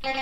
Hey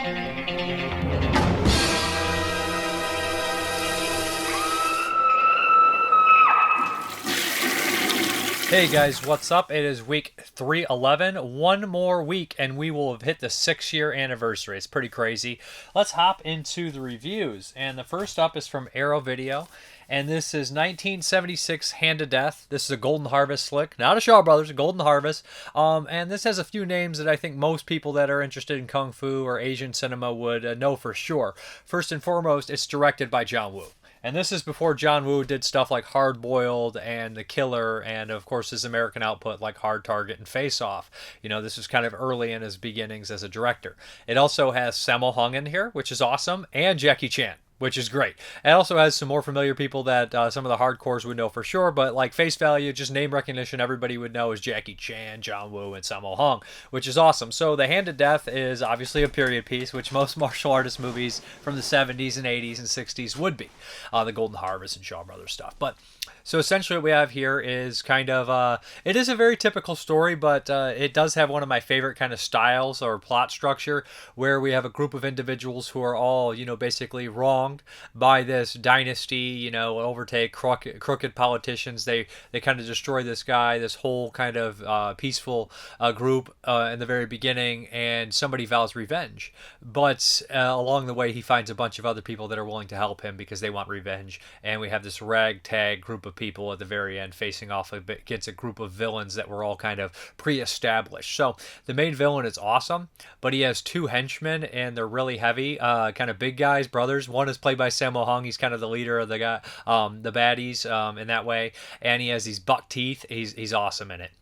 guys, what's up? It is week 311. One more week and we will have hit the 6-year anniversary. It's pretty crazy. Let's hop into the reviews. And the first up is from Arrow Video. And this is 1976 Hand to Death. This is a Golden Harvest flick, not a Shaw Brothers, a Golden Harvest. And this has a few names that I think most people that are interested in Kung Fu or Asian cinema would know for sure. First and foremost, it's directed by Jan-Yeung. And this is before John Woo did stuff like Hard Boiled and The Killer, and of course his American output like Hard Target and Face Off. You know, this was kind of early in his beginnings as a director. It also has Sammo Hung in here, which is awesome, and Jackie Chan, which is great. It also has some more familiar people that some of the hardcores would know for sure, but like face value, just name recognition, everybody would know is Jackie Chan, John Woo, and Sammo Hung, which is awesome. So The Hand to Death is obviously a period piece, which most martial artist movies from the 70s and 80s and 60s would be. The Golden Harvest and Shaw Brothers stuff. But so essentially what we have here is kind of, it is a very typical story, but it does have one of my favorite kind of styles or plot structure where we have a group of individuals who are all, you know, basically wronged by this dynasty, you know, overtake crooked politicians. They kind of destroy this guy, this whole kind of peaceful group in the very beginning, and somebody vows revenge. But along the way, he finds a bunch of other people that are willing to help him because they want revenge, and we have this ragtag group of people at the very end facing off against a group of villains that were all kind of pre-established. So the main villain is awesome, but he has two henchmen, and they're really heavy, kind of big guys, brothers. One is played by Sammo Hung. He's kind of the leader of the guy, the baddies in that way, and he has these buck teeth. He's awesome in it.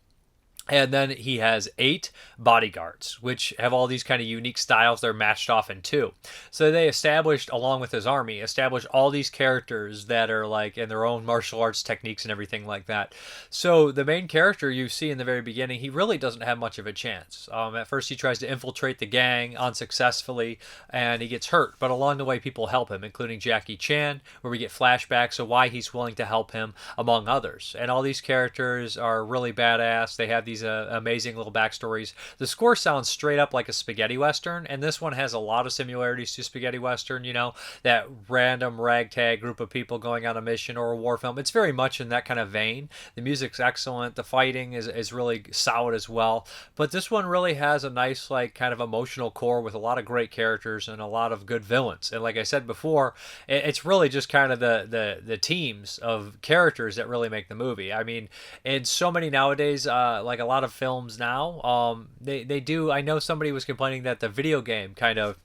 And then he has 8 bodyguards, which have all these kind of unique styles. They're matched off in 2. So they established, along with his army, established all these characters that are like in their own martial arts techniques and everything like that. So the main character you see in the very beginning, he really doesn't have much of a chance. At first he tries to infiltrate the gang unsuccessfully, and he gets hurt. But along the way, people help him, including Jackie Chan, where we get flashbacks of why he's willing to help him, among others. And all these characters are really badass. They have these amazing little backstories. The score sounds straight up like a spaghetti western, and this one has a lot of similarities to spaghetti western. You know, that random ragtag group of people going on a mission or a war film. It's very much in that kind of vein. The music's excellent. The fighting is really solid as well. But this one really has a nice, like, kind of emotional core with a lot of great characters and a lot of good villains. And like I said before, it's really just kind of the teams of characters that really make the movie. I mean, in so many nowadays, like a lot of films now, they do. I know somebody was complaining that the video game kind of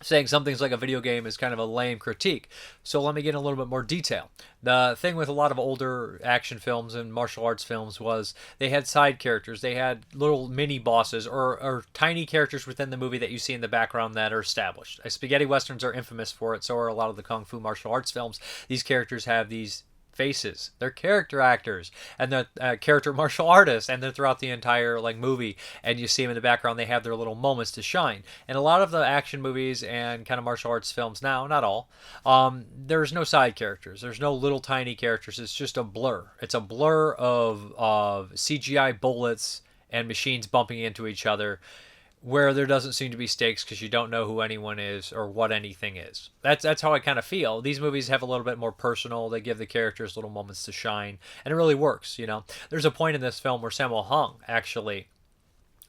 saying something's like a video game is kind of a lame critique. So let me get in a little bit more detail. The thing with a lot of older action films and martial arts films was they had side characters. They had little mini bosses or tiny characters within the movie that you see in the background that are established. Spaghetti westerns are infamous for it. So are a lot of the kung fu martial arts films. These characters have these faces. They're character actors and they're character martial artists, and they're throughout the entire like movie, and you see them in the background. They have their little moments to shine. And a lot of the action movies and kind of martial arts films now, not all, there's no side characters. There's no little tiny characters. It's just a blur. It's a blur of CGI bullets and machines bumping into each other, where there doesn't seem to be stakes because you don't know who anyone is or what anything is. That's how I kind of feel. These movies have a little bit more personal. They give the characters little moments to shine, and it really works, you know. There's a point in this film where Sammo Hung actually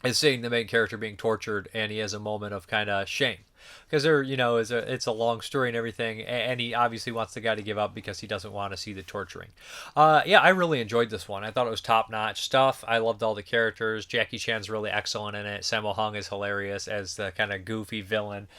is seeing the main character being tortured, and he has a moment of kind of shame. Because there, you know, it's a long story and everything, and he obviously wants the guy to give up because he doesn't want to see the torturing. Yeah, I really enjoyed this one. I thought it was top-notch stuff. I loved all the characters. Jackie Chan's really excellent in it. Sammo Hung is hilarious as the kind of goofy villain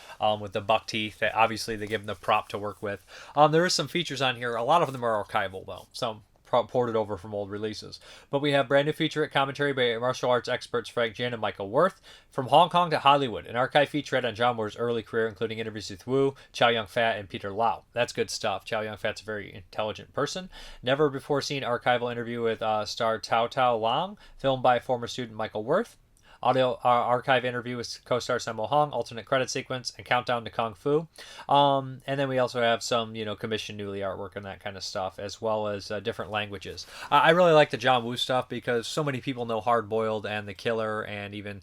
with the buck teeth. Obviously, they give him the prop to work with. There is some features on here. A lot of them are archival, though. So ported over from old releases. But we have brand new featurette commentary by martial arts experts Frank Jin and Michael Worth. From Hong Kong to Hollywood, an archive featurette on John Woo's early career, including interviews with Wu, Chow Yun-fat, and Peter Lau. That's good stuff. Chow Yun-fat's a very intelligent person. Never before seen archival interview with star Tao Tao Lang, filmed by former student Michael Worth. audio archive interview with co-star Sammo Hung, alternate credit sequence, and countdown to Kung Fu. And then we also have some, commissioned newly artwork and that kind of stuff, as well as different languages. I really like the John Woo stuff because so many people know Hard Boiled and The Killer and even,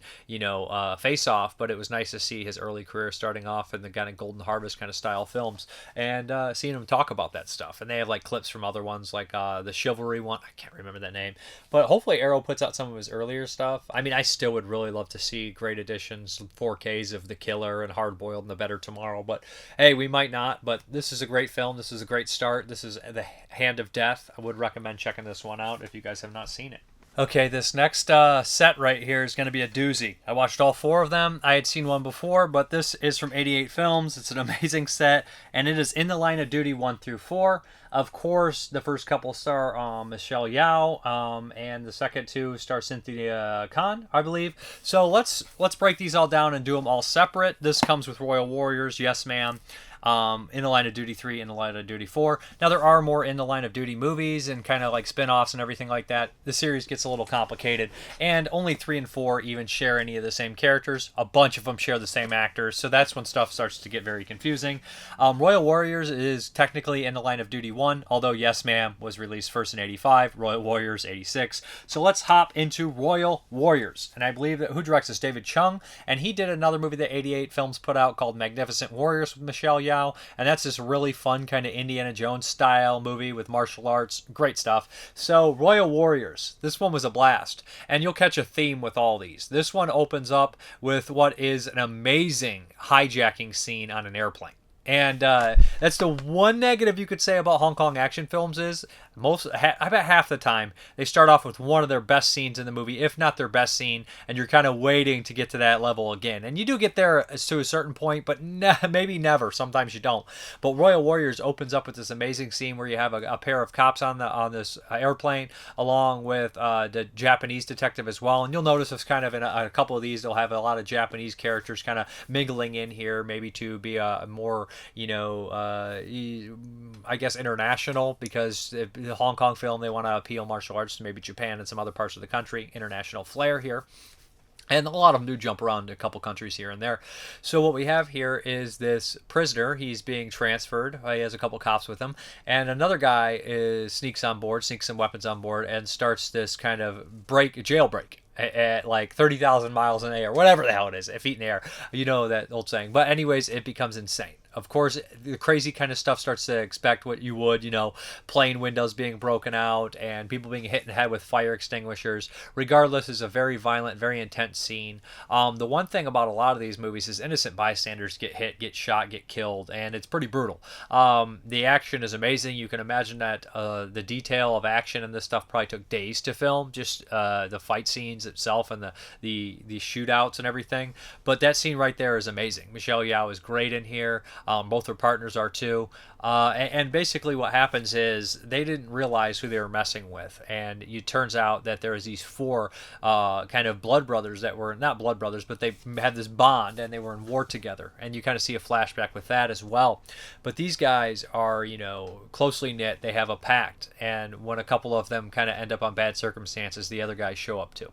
Face Off, but it was nice to see his early career starting off in the kind of Golden Harvest kind of style films and seeing him talk about that stuff. And they have like clips from other ones like the Chivalry one. I can't remember that name, but hopefully Arrow puts out some of his earlier stuff. I mean, I still would really love to see great editions, 4Ks of The Killer and Hard Boiled and The Better Tomorrow, but hey, we might not. But this is a great film. This is a great start. This is The Hand of Death. I would recommend checking this one out if you guys have not seen it. Okay, this next set right here is going to be a doozy. I watched all 4 of them. I had seen one before, but this is from 88 Films. It's an amazing set, and it is In the Line of Duty 1 through 4. Of course, the first couple star Michelle Yeoh, and the second 2 star Cynthia Kwan, I believe. So let's break these all down and do them all separate. This comes with Royal Warriors, Yes Ma'am, In the Line of Duty 3, In the Line of Duty 4. Now, there are more In the Line of Duty movies and kind of like spin-offs and everything like that. The series gets a little complicated, and only 3 and 4 even share any of the same characters. A bunch of them share the same actors, so that's when stuff starts to get very confusing. Royal Warriors is technically In the Line of Duty 1, although Yes Ma'am was released first in 85, Royal Warriors 86. So let's hop into Royal Warriors. And I believe that who directs is David Chung, and he did another movie that 88 Films put out called Magnificent Warriors with Michelle Yeoh, and that's this really fun kind of Indiana Jones style movie with martial arts. Great stuff. So Royal Warriors, this one was a blast, and you'll catch a theme with all these. This one opens up with what is an amazing hijacking scene on an airplane. And that's the one negative you could say about Hong Kong action films is I bet half the time they start off with one of their best scenes in the movie, if not their best scene, and you're kind of waiting to get to that level again. And you do get there to a certain point, but maybe never. Sometimes you don't. But Royal Warriors opens up with this amazing scene where you have a pair of cops on this airplane, along with the Japanese detective as well. And you'll notice this kind of in a couple of these, they'll have a lot of Japanese characters kind of mingling in here, maybe to be a more, I guess international, because the Hong Kong film, they want to appeal martial arts to maybe Japan and some other parts of the country. International flair here. And a lot of them do jump around a couple countries here and there. So what we have here is this prisoner. He's being transferred. He has a couple cops with him. And another guy sneaks some weapons on board, and starts this kind of jailbreak at like 30,000 miles in the air, whatever the hell it is, feet in the air. You know that old saying. But anyways, it becomes insane. Of course, the crazy kind of stuff starts to expect what you would, plane windows being broken out and people being hit in the head with fire extinguishers. Regardless, it's a very violent, very intense scene. The one thing about a lot of these movies is innocent bystanders get hit, get shot, get killed, and it's pretty brutal. The action is amazing. You can imagine that the detail of action in this stuff probably took days to film, just the fight scenes itself and the shootouts and everything. But that scene right there is amazing. Michelle Yeoh is great in here. Both her partners are too. And basically what happens is they didn't realize who they were messing with. And it turns out that there was these 4 kind of blood brothers that were not blood brothers, but they had this bond and they were in war together. And you kind of see a flashback with that as well. But these guys are, closely knit. They have a pact. And when a couple of them kind of end up on bad circumstances, the other guys show up too.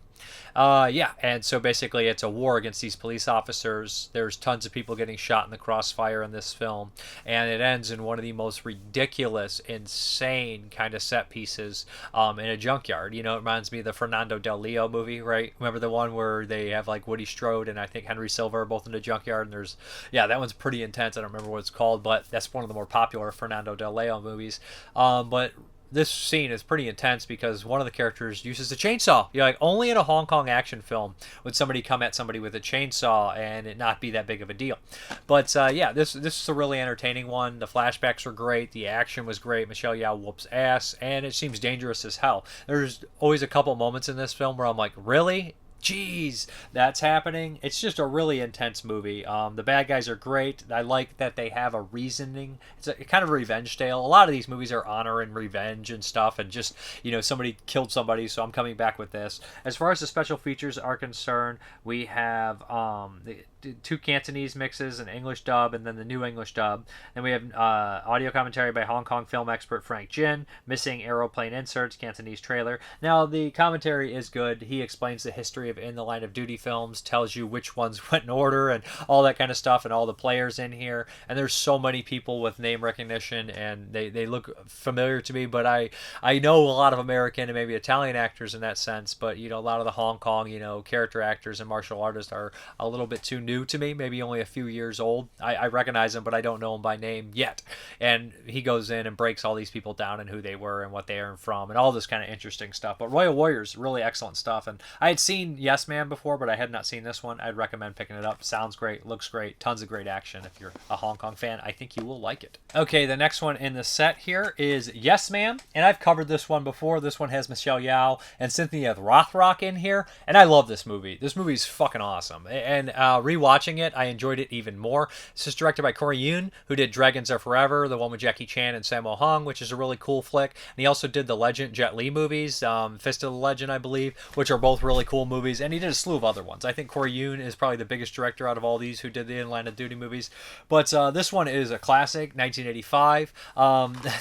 And so basically it's a war against these police officers. There's tons of people getting shot in the crossfire in this film, and it ends in one of the most ridiculous, insane kind of set pieces in a junkyard. It reminds me of the Fernando Del Leo movie, right? Remember the one where they have like Woody Strode and I think Henry Silva both in the junkyard, and that one's pretty intense. I don't remember what it's called, but that's one of the more popular Fernando Del Leo movies. But this scene is pretty intense because one of the characters uses a chainsaw. Only in a Hong Kong action film would somebody come at somebody with a chainsaw and it not be that big of a deal. But this is a really entertaining one. The flashbacks were great. The action was great. Michelle Yeoh whoops ass, and it seems dangerous as hell. There's always a couple moments in this film where I'm like, really? Jeez, that's happening. It's just a really intense movie. The bad guys are great. I like that they have a reasoning. It's a kind of a revenge tale. A lot of these movies are honor and revenge and stuff, and just, somebody killed somebody, so I'm coming back with this. As far as the special features are concerned, we have two Cantonese mixes, an English dub, and then the new English dub. And we have audio commentary by Hong Kong film expert Frank Jin, missing aeroplane inserts, Cantonese trailer. Now, the commentary is good. He explains the history of In the Line of Duty films, tells you which ones went in order, and all that kind of stuff, and all the players in here. And there's so many people with name recognition, and they look familiar to me, but I know a lot of American and maybe Italian actors in that sense, but, a lot of the Hong Kong, character actors and martial artists are a little bit too new to me, maybe only a few years old. I recognize them, but I don't know them by name yet. And he goes in and breaks all these people down and who they were and what they are from and all this kind of interesting stuff. But Royal Warriors, really excellent stuff. And I had seen Yes Man before, but I had not seen this one. I'd recommend picking it up. Sounds great, looks great, tons of great action. If you're a Hong Kong fan, I think you will like it. Okay, the next one in the set here is Yes Man, and I've covered this one before. This one has Michelle Yeoh and Cynthia Rothrock in here, and I love this movie. This movie is fucking awesome, and rewatching it, I enjoyed it even more. This is directed by Yuen, who did Dragons Are Forever, the one with Jackie Chan and Sammo Hung, which is a really cool flick. And he also did the Legend Jet Li movies, Fist of the Legend, I believe, which are both really cool movies. And he did a slew of other ones. I think Yuen is probably the biggest director out of all these who did the In Line of Duty movies. But this one is a classic, 1985.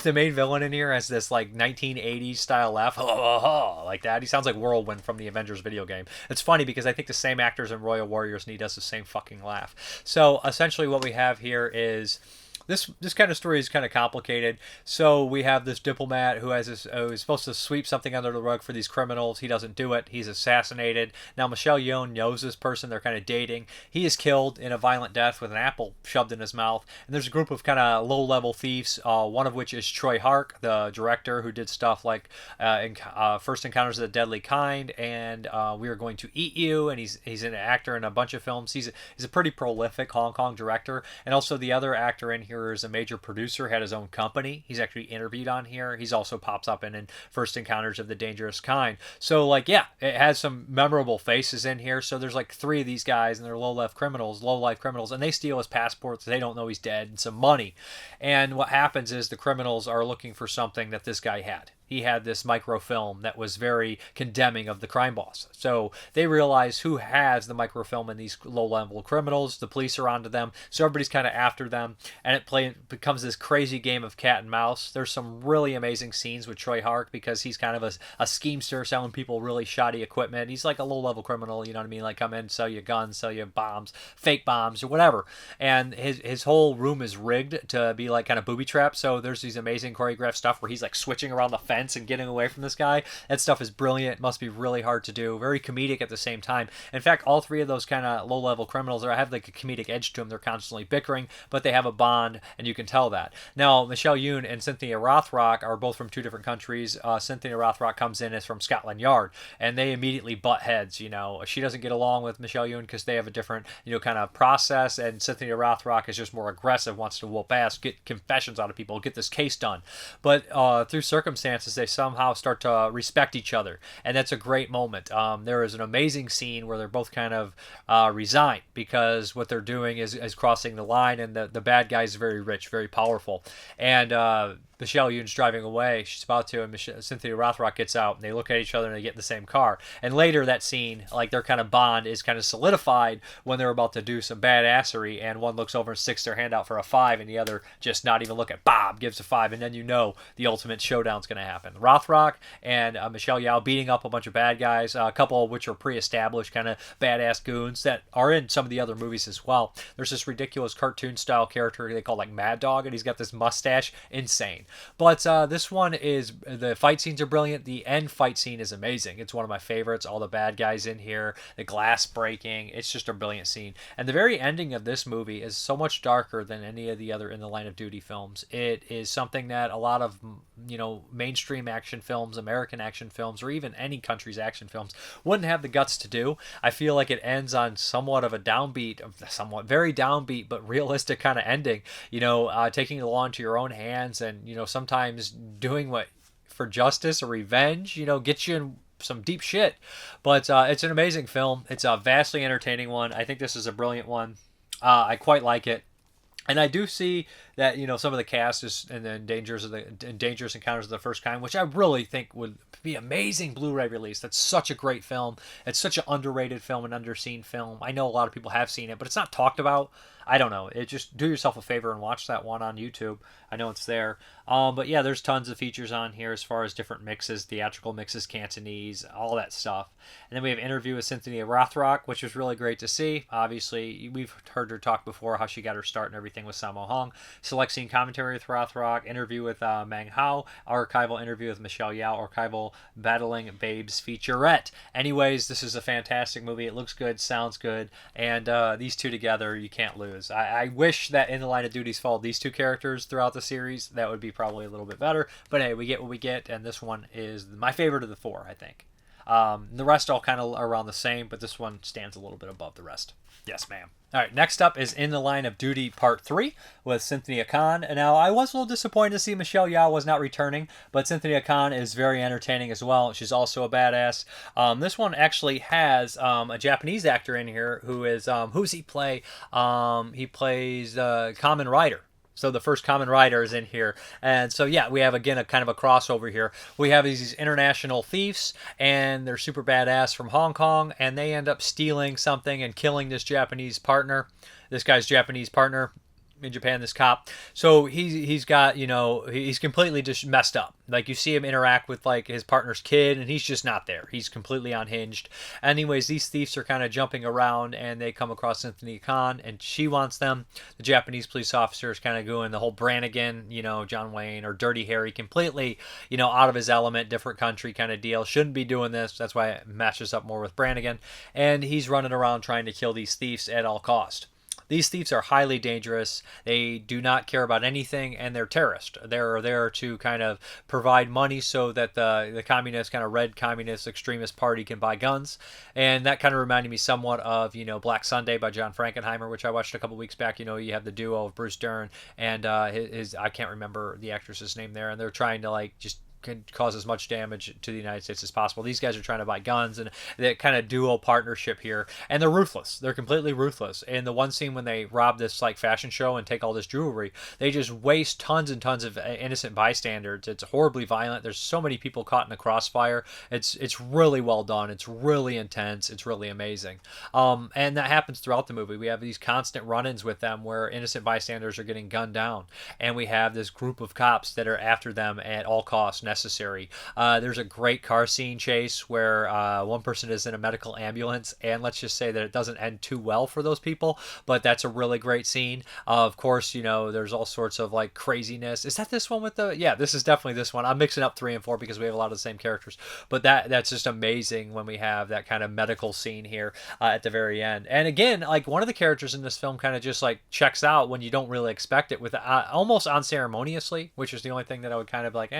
The main villain in here has this like 1980s style laugh, like that. He sounds like Whirlwind from the Avengers video game. It's funny because I think the same actors in Royal Warriors, and he does the same fucking laugh. So essentially what we have here is this kind of story is kind of complicated. So we have this diplomat who has this, is supposed to sweep something under the rug for these criminals. He doesn't do it. He's assassinated. Now Michelle Yeoh knows this person. They're kind of dating. He is killed in a violent death with an apple shoved in his mouth. And there's a group of kind of low-level thieves, one of which is Troy Hark, the director who did stuff like First Encounters of the Deadly Kind and We Are Going to Eat You. And he's an actor in a bunch of films. He's a pretty prolific Hong Kong director. And also the other actor in here is a major producer, had his own company. He's actually interviewed on here. He's also pops up in First Encounters of the Dangerous Kind. So like, yeah, it has some memorable faces in here. So there's like three of these guys and they're low life criminals, and they steal his passports. They don't know he's dead, and some money. And what happens is the criminals are looking for something that this guy had. He had this microfilm that was very condemning of the crime boss. So they realize who has the microfilm in these low-level criminals. The police are onto them, so everybody's kind of after them, and it becomes this crazy game of cat and mouse. There's some really amazing scenes with Troy Hark because he's kind of a schemester selling people really shoddy equipment. He's like a low-level criminal, you know what I mean? Like come in, sell you guns, sell you bombs, fake bombs, or whatever. And his whole room is rigged to be like kind of booby trapped. So there's these amazing choreographed stuff where he's like switching around the fence and getting away from this guy. That stuff is brilliant. Must be really hard to do. Very comedic at the same time. In fact, all three of those kind of low-level criminals have like a comedic edge to them. They're constantly bickering, but they have a bond, and you can tell that. Now, Michelle Yeoh and Cynthia Rothrock are both from two different countries. Cynthia Rothrock comes in as from Scotland Yard, and they immediately butt heads. She doesn't get along with Michelle Yeoh because they have a different, kind of process, and Cynthia Rothrock is just more aggressive, wants to whoop ass, get confessions out of people, get this case done. But through circumstances, they somehow start to respect each other, and that's a great moment. There is an amazing scene where they're both kind of resigned because what they're doing is crossing the line, and the bad guy is very rich, very powerful, and Michelle Yeoh's driving away. She's about to, and Cynthia Rothrock gets out, and they look at each other, and they get in the same car. And later that scene, like their kind of bond is kind of solidified when they're about to do some badassery, and one looks over and sticks their hand out for a 5, and the other just not even look at Bob, gives a 5, and then the ultimate showdown's going to happen. Rothrock and Michelle Yeoh beating up a bunch of bad guys, a couple of which are pre-established kind of badass goons that are in some of the other movies as well. There's this ridiculous cartoon-style character they call like Mad Dog, and he's got this mustache. Insane. But this one is, the fight scenes are brilliant. The end fight scene is amazing. It's one of my favorites. All the bad guys in here, the glass breaking. It's just a brilliant scene. And the very ending of this movie is so much darker than any of the other In the Line of Duty films. It is something that a lot of, mainstream action films, American action films, or even any country's action films wouldn't have the guts to do. I feel like it ends on somewhat of a downbeat, very downbeat, but realistic kind of ending. Taking the law into your own hands, and sometimes doing what for justice or revenge, gets you in some deep shit. But it's an amazing film. It's a vastly entertaining one. I think this is a brilliant one. I quite like it. And I do see that some of the cast is and then Dangerous Encounters of the First Kind, which I really think would be amazing Blu-ray release. That's such a great film. It's such an underrated film, an underseen film. I know a lot of people have seen it, but it's not talked about. I don't know. It just do yourself a favor and watch that one on YouTube. I know it's there. But yeah, there's tons of features on here as far as different mixes, theatrical mixes, Cantonese, all that stuff. And then we have interview with Cynthia Rothrock, which was really great to see. Obviously, we've heard her talk before how she got her start and everything with Sammo Hung. Select scene commentary with Rothrock, interview with Mang Hao, archival interview with Michelle Yao, archival Battling Babes featurette. Anyways, this is a fantastic movie. It looks good, sounds good, and these two together, you can't lose. I wish that In the Line of Duty's followed these two characters throughout the series. That would be probably a little bit better. But hey, we get what we get, and this one is my favorite of the four, I think. The rest all kind of are around the same, but this one stands a little bit above the rest. Yes, ma'am. All right, next up is In the Line of Duty Part 3 with Cynthia Khan. And now, I was a little disappointed to see Michelle Yeoh was not returning, but Cynthia Khan is very entertaining as well. She's also a badass. This one actually has a Japanese actor in here who is, who's he play? He plays Kamen Rider. So the first Kamen Rider is in here. And so, yeah, we have, again, a kind of a crossover here. We have these international thieves, and they're super badass from Hong Kong, and they end up stealing something and killing this Japanese partner. This guy's Japanese partner in Japan, this cop. So he's got, he's completely just messed up. Like, you see him interact with, like, his partner's kid, and he's just not there. He's completely unhinged. Anyways, these thieves are kind of jumping around, and they come across Cynthia Khan, and she wants them. The Japanese police officer is kind of doing the whole Brannigan, John Wayne, or Dirty Harry, completely, out of his element, different country kind of deal. Shouldn't be doing this. That's why it matches up more with Brannigan. And he's running around trying to kill these thieves at all cost. These thieves are highly dangerous. They do not care about anything, and they're terrorists. They're there to kind of provide money so that the communist, kind of red communist extremist party can buy guns. And that kind of reminded me somewhat of, Black Sunday by John Frankenheimer, which I watched a couple weeks back. You have the duo of Bruce Dern and his I can't remember the actress's name there, and they're trying to, like, just can cause as much damage to the United States as possible. These guys are trying to buy guns, and that kind of duo partnership here, and they're ruthless. They're completely ruthless. In the one scene when they rob this, like, fashion show and take all this jewelry, they just waste tons and tons of innocent bystanders. It's horribly violent. There's so many people caught in the crossfire. It's really well done. It's really intense. It's really amazing. And that happens throughout the movie. We have these constant run-ins with them where innocent bystanders are getting gunned down, and we have this group of cops that are after them at all costs necessary. There's a great car scene chase where one person is in a medical ambulance, and let's just say that it doesn't end too well for those people, but that's a really great scene. Of course, there's all sorts of, like, craziness. Is that this one with the... Yeah, this is definitely this one. I'm mixing up 3 and 4 because we have a lot of the same characters, but that's just amazing when we have that kind of medical scene here at the very end. And again, like, one of the characters in this film kind of just, like, checks out when you don't really expect it, with almost unceremoniously, which is the only thing that I would kind of like,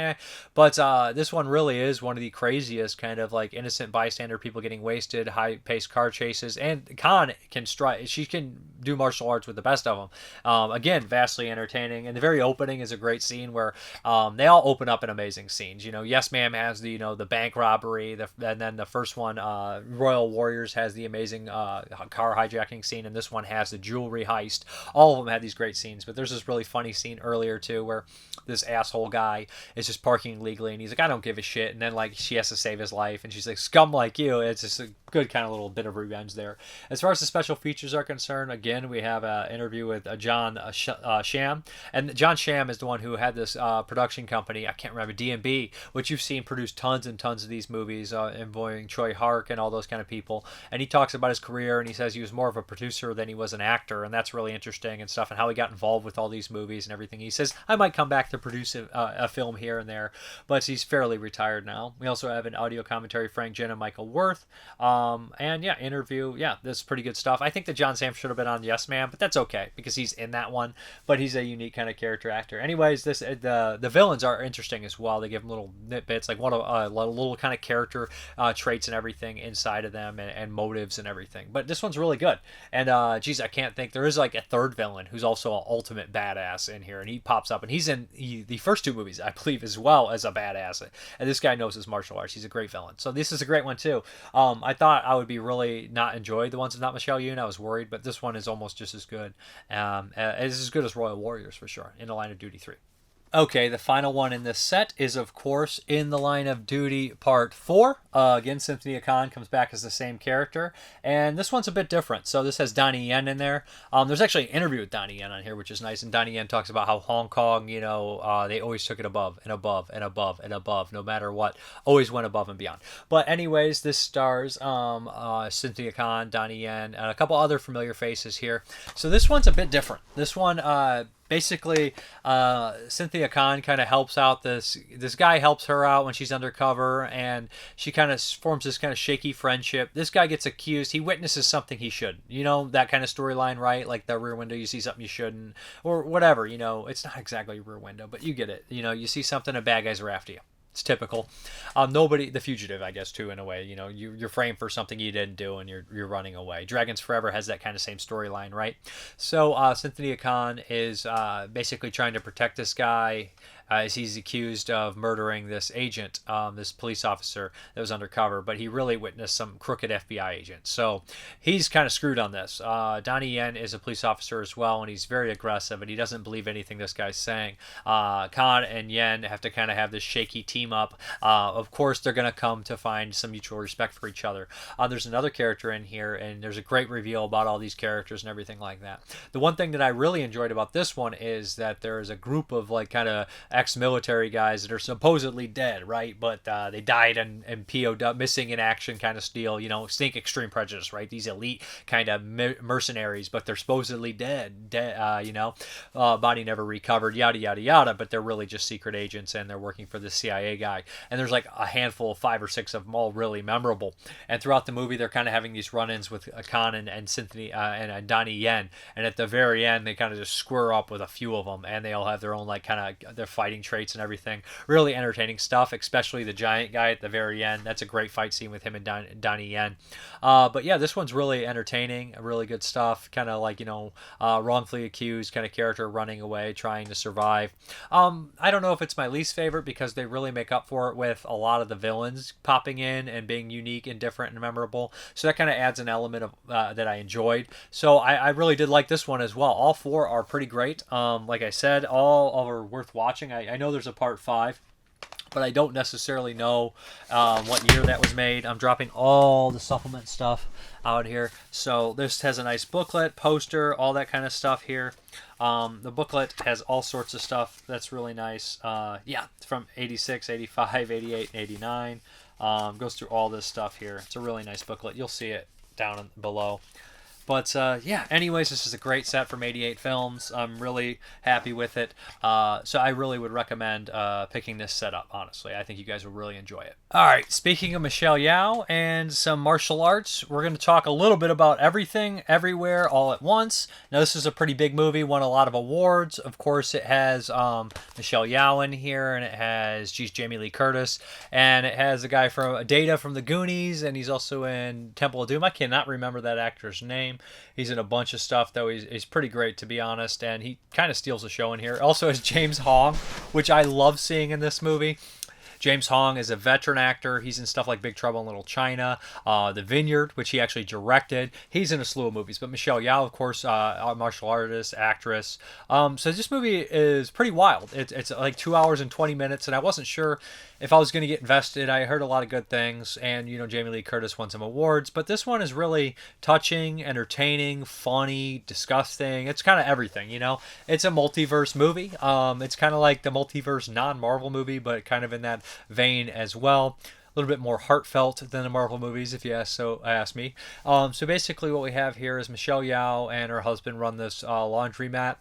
But this one really is one of the craziest kind of, like, innocent bystander people getting wasted, high-paced car chases, and Khan can strike. She can do martial arts with the best of them. Again, vastly entertaining, and the very opening is a great scene where they all open up in amazing scenes. Yes Ma'am has the the bank robbery, and then the first one, Royal Warriors, has the amazing car hijacking scene, and this one has the jewelry heist. All of them had these great scenes, but there's this really funny scene earlier too where this asshole guy is just parking legally, and he's like, I don't give a shit, and then, like, she has to save his life, and she's like, scum like you. It's just a good kind of little bit of revenge there. As far as the special features are concerned, again, we have an interview with John Sham, and John Sham is the one who had this production company, I can't remember, D&B, which you've seen produce tons and tons of these movies involving Troy Hark and all those kind of people, and he talks about his career, and he says he was more of a producer than he was an actor, and that's really interesting and stuff, and how he got involved with all these movies and everything. He says, I might come back to produce a film here and there, but he's fairly retired now. We also have an audio commentary, Frank Jin and Michael Worth, and yeah, interview. Yeah, that's pretty good stuff. I think that John Sam should have been on Yes Man, but that's okay because he's in that one, but he's a unique kind of character actor. Anyways, the villains are interesting as well. They give them little nitbits, like little kind of character traits and everything inside of them, and motives and everything. But this one's really good. And geez, I can't think. There is, like, a third villain who's also an ultimate badass in here, and he pops up, and he's in the first 2 movies, I believe, as well as a badass. And this guy knows his martial arts. He's a great villain. So this is a great one too. I thought I would be really not enjoy the ones with not Michelle Yeun. I was worried, but this one is almost just as good. It's as good as Royal Warriors for sure, in the Line of Duty 3. Okay, the final one in this set is, of course, In the Line of Duty Part 4. Again, Cynthia Khan comes back as the same character, and this one's a bit different. So this has Donnie Yen in there. There's actually an interview with Donnie Yen on here, which is nice, and Donnie Yen talks about how Hong Kong, you know, they always took it above and above and above and above, no matter what, always went above and beyond. But anyways, this stars Cynthia Khan, Donnie Yen, and a couple other familiar faces here. So this one's a bit different. This one, basically, Cynthia Khan kind of helps out this guy helps her out when she's undercover, and she kind of forms this kind of shaky friendship. This guy gets accused. He witnesses something he shouldn't. You know, that kind of storyline, right? Like the Rear Window, you see something you shouldn't, or whatever. You know, it's not exactly Rear Window, but you get it. You know, you see something and bad guys are after you. It's typical. The Fugitive, I guess, too, in a way. You know, you're framed for something you didn't do, and you're running away. Dragons Forever has that kind of same storyline, right? So Cynthia Khan is basically trying to protect this guy as he's accused of murdering this agent, this police officer that was undercover, but he really witnessed some crooked FBI agent. So he's kind of screwed on this. Donnie Yen is a police officer as well, and he's very aggressive, and he doesn't believe anything this guy's saying. Khan and Yen have to kind of have this shaky team up. Of course, they're going to come to find some mutual respect for each other. There's another character in here, and there's a great reveal about all these characters and everything like that. The one thing that I really enjoyed about this one is that there is a group of like kind of ex-military guys that are supposedly dead, right? But they died and POW, missing in action kind of deal. You know, think Extreme Prejudice, right? These elite kind of mercenaries, but they're supposedly dead. You know, body never recovered, yada yada yada. But they're really just secret agents, and they're working for the CIA guy. And there's like a handful, 5 or 6 of them, all really memorable. And throughout the movie, they're kind of having these run-ins with Khan and Cynthia and Donnie Yen. And at the very end, they kind of just square up with a few of them, and they all have their own like kind of their fighting traits and everything. Really entertaining stuff, especially the giant guy at the very end. That's a great fight scene with him and Donnie Yen. But yeah, this one's really entertaining, really good stuff. Kind of like, you know, wrongfully accused kind of character running away, trying to survive. I don't know if it's my least favorite because they really make up for it with a lot of the villains popping in and being unique and different and memorable. So that kind of adds an element of that I enjoyed. So I really did like this one as well. All 4 are pretty great. Like I said, all are worth watching. I know there's a part 5, but I don't necessarily know what year that was made. I'm dropping all the supplement stuff out here. So this has a nice booklet, poster, all that kind of stuff here. The booklet has all sorts of stuff that's really nice. Yeah, from 86, 85, 88, 89. Goes through all this stuff here. It's a really nice booklet. You'll see it down below. But yeah, anyways, this is a great set from 88 Films. I'm really happy with it. So I really would recommend picking this set up, honestly. I think you guys will really enjoy it. All right, speaking of Michelle Yeoh and some martial arts, we're going to talk a little bit about Everything, Everywhere, All at Once. Now, this is a pretty big movie, won a lot of awards. Of course, it has Michelle Yeoh in here, and it has Jamie Lee Curtis, and it has a guy from Data from the Goonies, and he's also in Temple of Doom. I cannot remember that actor's name. He's in a bunch of stuff, though. He's pretty great, to be honest, and he kind of steals the show in here. Also has James Hong, which I love seeing in this movie. James Hong is a veteran actor. He's in stuff like Big Trouble in Little China, The Vineyard, which he actually directed. He's in a slew of movies. But Michelle Yeoh, of course, martial artist, actress. So this movie is pretty wild. It's like 2 hours and 20 minutes, and I wasn't sure if I was going to get invested. I heard a lot of good things, and, you know, Jamie Lee Curtis won some awards. But this one is really touching, entertaining, funny, disgusting. It's kind of everything, you know. It's a multiverse movie. It's kind of like the multiverse non-Marvel movie, but kind of in that vein as well. A little bit more heartfelt than the Marvel movies, if you ask me. So basically what we have here is Michelle Yeoh and her husband run this laundromat.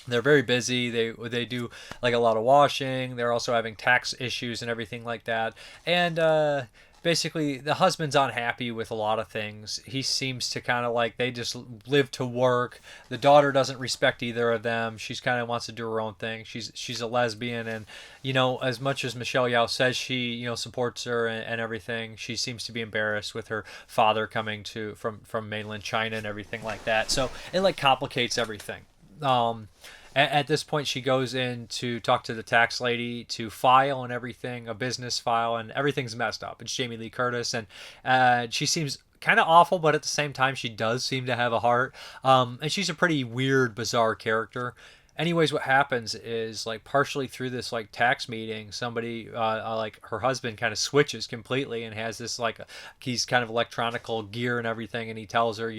They're very busy. They do like a lot of washing. They're also having tax issues and everything like that. And basically, the husband's unhappy with a lot of things. He seems to kind of like they just live to work. The daughter doesn't respect either of them. She's kind of wants to do her own thing. She's a lesbian, and, you know, as much as Michelle Yeoh says she, you know, supports her and everything, she seems to be embarrassed with her father coming from mainland China and everything like that. So it like complicates everything. At this point, she goes in to talk to the tax lady to file and everything, a business file, and everything's messed up. It's Jamie Lee Curtis, and she seems kind of awful, but at the same time, she does seem to have a heart. And she's a pretty weird, bizarre character. Anyways, what happens is, like, partially through this, like, tax meeting, somebody like her husband kind of switches completely and has this, like, he's kind of electronical gear and everything, and he tells her,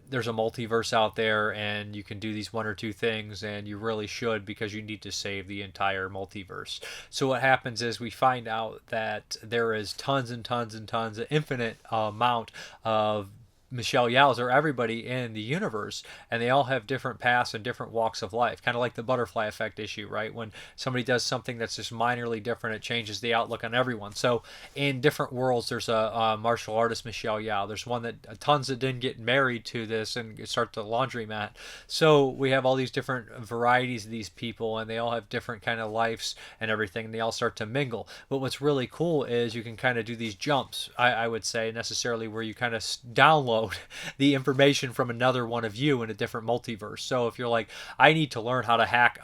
there's a multiverse out there and you can do these one or two things, and you really should, because you need to save the entire multiverse. So what happens is we find out that there is tons and tons and tons, an infinite amount of Michelle Yaos, or everybody in the universe, and they all have different paths and different walks of life, kind of like the butterfly effect issue, right? When somebody does something that's just minorly different, it changes the outlook on everyone. So in different worlds, there's a martial artist, Michelle Yao. There's one that tons that didn't get married to this and start the laundromat. So we have all these different varieties of these people, and they all have different kind of lives and everything, and they all start to mingle. But what's really cool is you can kind of do these jumps, I would say, necessarily, where you kind of download the information from another one of you in a different multiverse. So if you're like, I need to learn how to hack,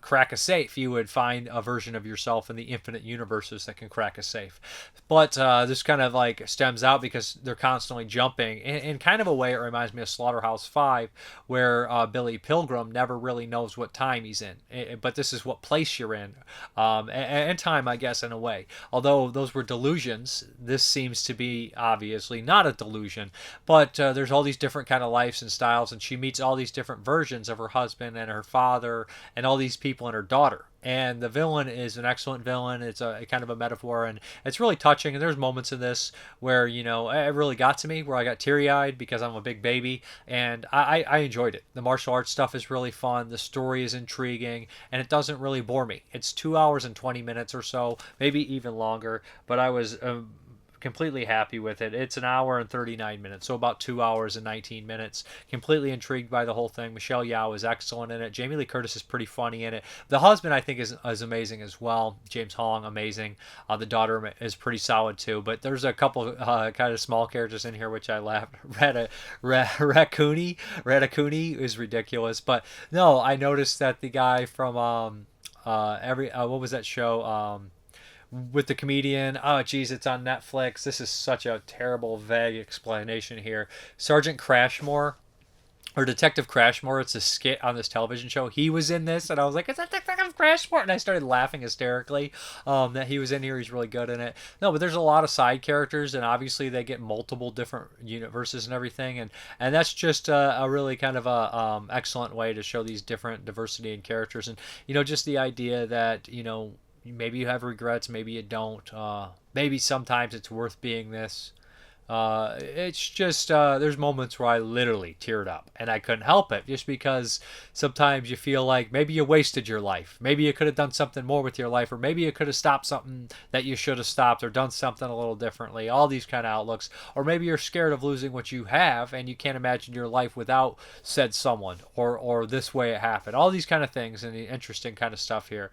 crack a safe, you would find a version of yourself in the infinite universes that can crack a safe. But this kind of like stems out because they're constantly jumping. In kind of a way, it reminds me of Slaughterhouse-5, where Billy Pilgrim never really knows what time he's in. But this is what place you're in. And time, I guess, in a way. Although those were delusions, this seems to be obviously not a delusion. But there's all these different kind of lives and styles, and she meets all these different versions of her husband and her father and all these people and her daughter. And the villain is an excellent villain. It's a kind of a metaphor, and it's really touching. And there's moments in this where, it really got to me, where I got teary-eyed because I'm a big baby, and I enjoyed it. The martial arts stuff is really fun. The story is intriguing, and it doesn't really bore me. It's 2 hours and 20 minutes or so, maybe even longer, but I was completely happy with it. It's an hour and 39 minutes, so about 2 hours and 19 minutes. Completely intrigued by the whole thing. Michelle Yeoh is excellent in it. Jamie Lee Curtis is pretty funny in it. The husband, I think, is amazing as well. James Hong, amazing. The daughter is pretty solid too. But there's a couple kind of small characters in here which I laughed. Ratatouille is ridiculous. But no, I noticed that the guy from what was that show? With the comedian, oh geez, it's on Netflix. This is such a terrible, vague explanation here. Sergeant Crashmore, or Detective Crashmore, it's a skit on this television show. He was in this, and I was like, it's Detective Crashmore, and I started laughing hysterically that he was in here. He's really good in it. No, but there's a lot of side characters, and obviously they get multiple different universes and everything, and that's just a really kind of a excellent way to show these different diversity in characters, and just the idea that maybe you have regrets, maybe you don't. Maybe sometimes it's worth being this. It's just there's moments where I literally teared up, and I couldn't help it, just because sometimes you feel like maybe you wasted your life. Maybe you could have done something more with your life, or maybe you could have stopped something that you should have stopped, or done something a little differently. All these kind of outlooks. Or maybe you're scared of losing what you have, and you can't imagine your life without said someone, or this way it happened. All these kind of things, and the interesting kind of stuff here.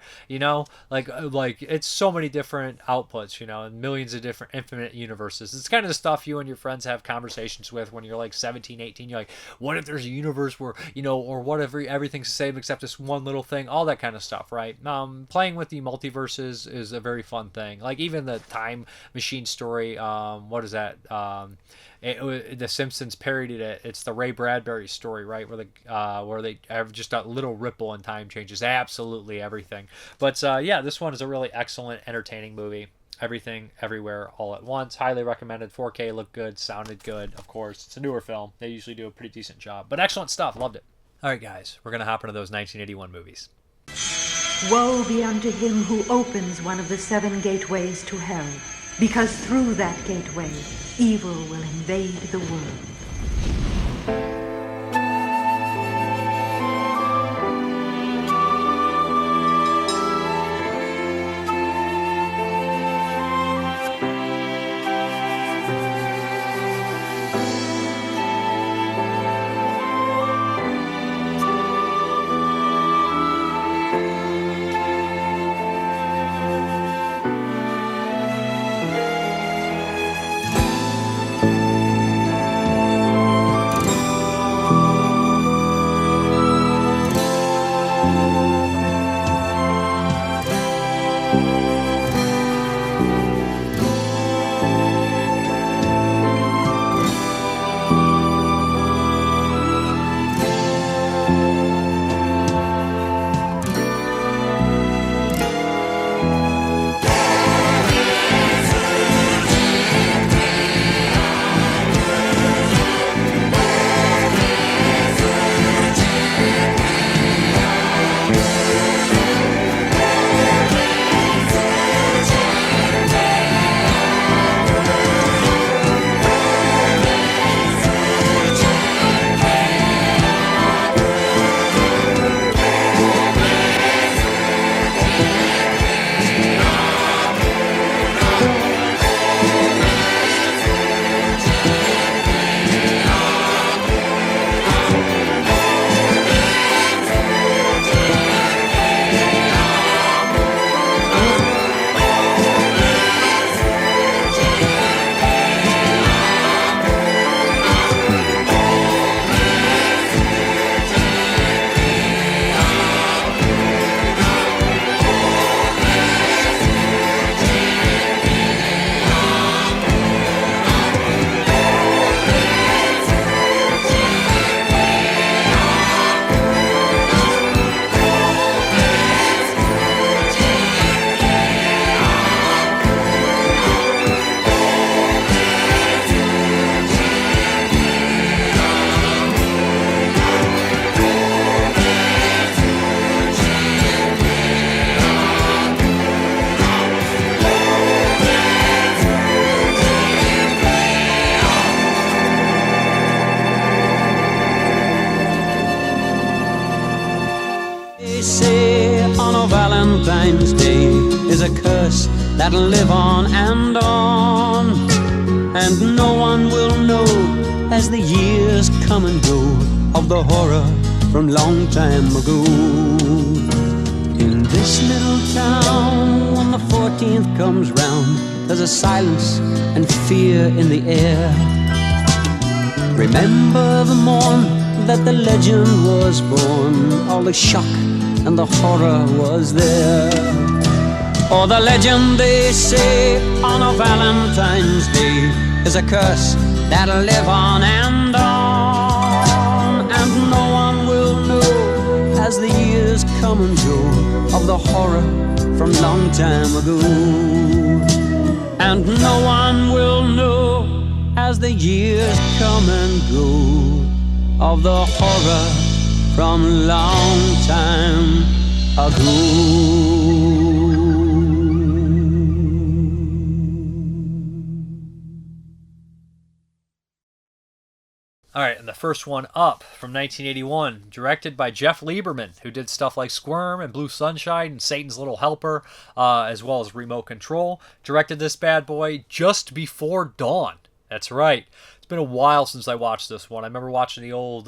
Like it's so many different outputs, and millions of different infinite universes. It's kind of the stuff you and your friends have conversations with when you're like 17, 18. You're like, what if there's a universe where, or what if everything's the same except this one little thing, all that kind of stuff, right? Playing with the multiverses is a very fun thing. Like even the time machine story, what is that? The Simpsons parodied it. It's the Ray Bradbury story, right? Where they have just a little ripple in time changes absolutely everything. But this one is a really excellent, entertaining movie. Everything, everywhere, all at once. Highly recommended. 4K, looked good, sounded good. Of course, it's a newer film. They usually do a pretty decent job. But excellent stuff. Loved it. All right, guys. We're going to hop into those 1981 movies. Woe be unto him who opens one of the 7 gateways to hell, because through that gateway, evil will invade the world. say on a Valentine's Day is a curse that'll live on, and no one will know as the years come and go of the horror from long time ago. In this little town, when the 14th comes round, there's a silence and fear in the air. Remember the morn that the legend was born, all the shock and the horror was there. Or the legend, they say, on a Valentine's Day is a curse that'll live on, and no one will know as the years come and go of the horror from long time ago. And no one will know as the years come and go of the horror from long time ago. All right, and the first one up from 1981, directed by Jeff Lieberman, who did stuff like Squirm and Blue Sunshine and Satan's Little Helper, as well as Remote Control. Directed this bad boy just before dawn. That's right. It's been a while since I watched this one. I remember watching the old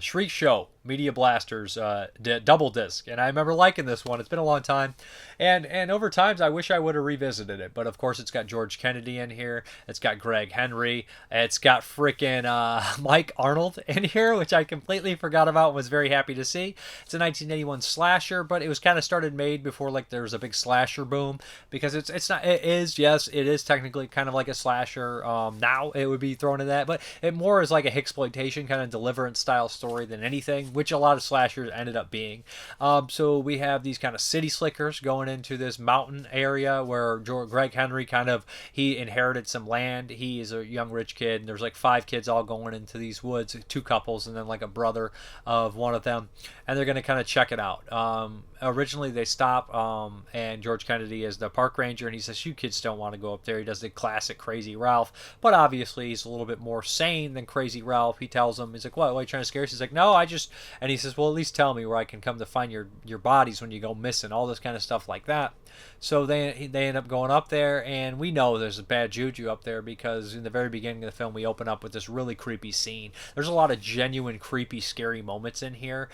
Shriek Show Media Blasters double disc, and I remember liking this one. It's been a long time, and over times I wish I would have revisited it, but of course it's got George Kennedy in here, it's got Greg Henry, it's got freaking Mike Arnold in here, which I completely forgot about and was very happy to see. It's a 1981 slasher, but it was kind of started made before like there was a big slasher boom, because it is technically kind of like a slasher. Now it would be thrown in that, but it more is like a Hicksploitation kind of Deliverance style story than anything, which a lot of slashers ended up being. So we have these kind of city slickers going into this mountain area where Greg Henry he inherited some land. He is a young rich kid, and there's like 5 kids all going into these woods, 2 couples, and then like a brother of one of them, and they're going to kind of check it out. Originally they stop, and George Kennedy is the park ranger, and he says, you kids don't want to go up there. He does the classic Crazy Ralph, but obviously he's a little bit more sane than Crazy Ralph. He tells him, he's like, what are you trying to scare us? He's like, no, and he says, well, at least tell me where I can come to find your bodies when you go missing, all this kind of stuff like that. So they end up going up there, and we know there's a bad juju up there, because in the very beginning of the film we open up with this really creepy scene. There's a lot of genuine creepy scary moments in here,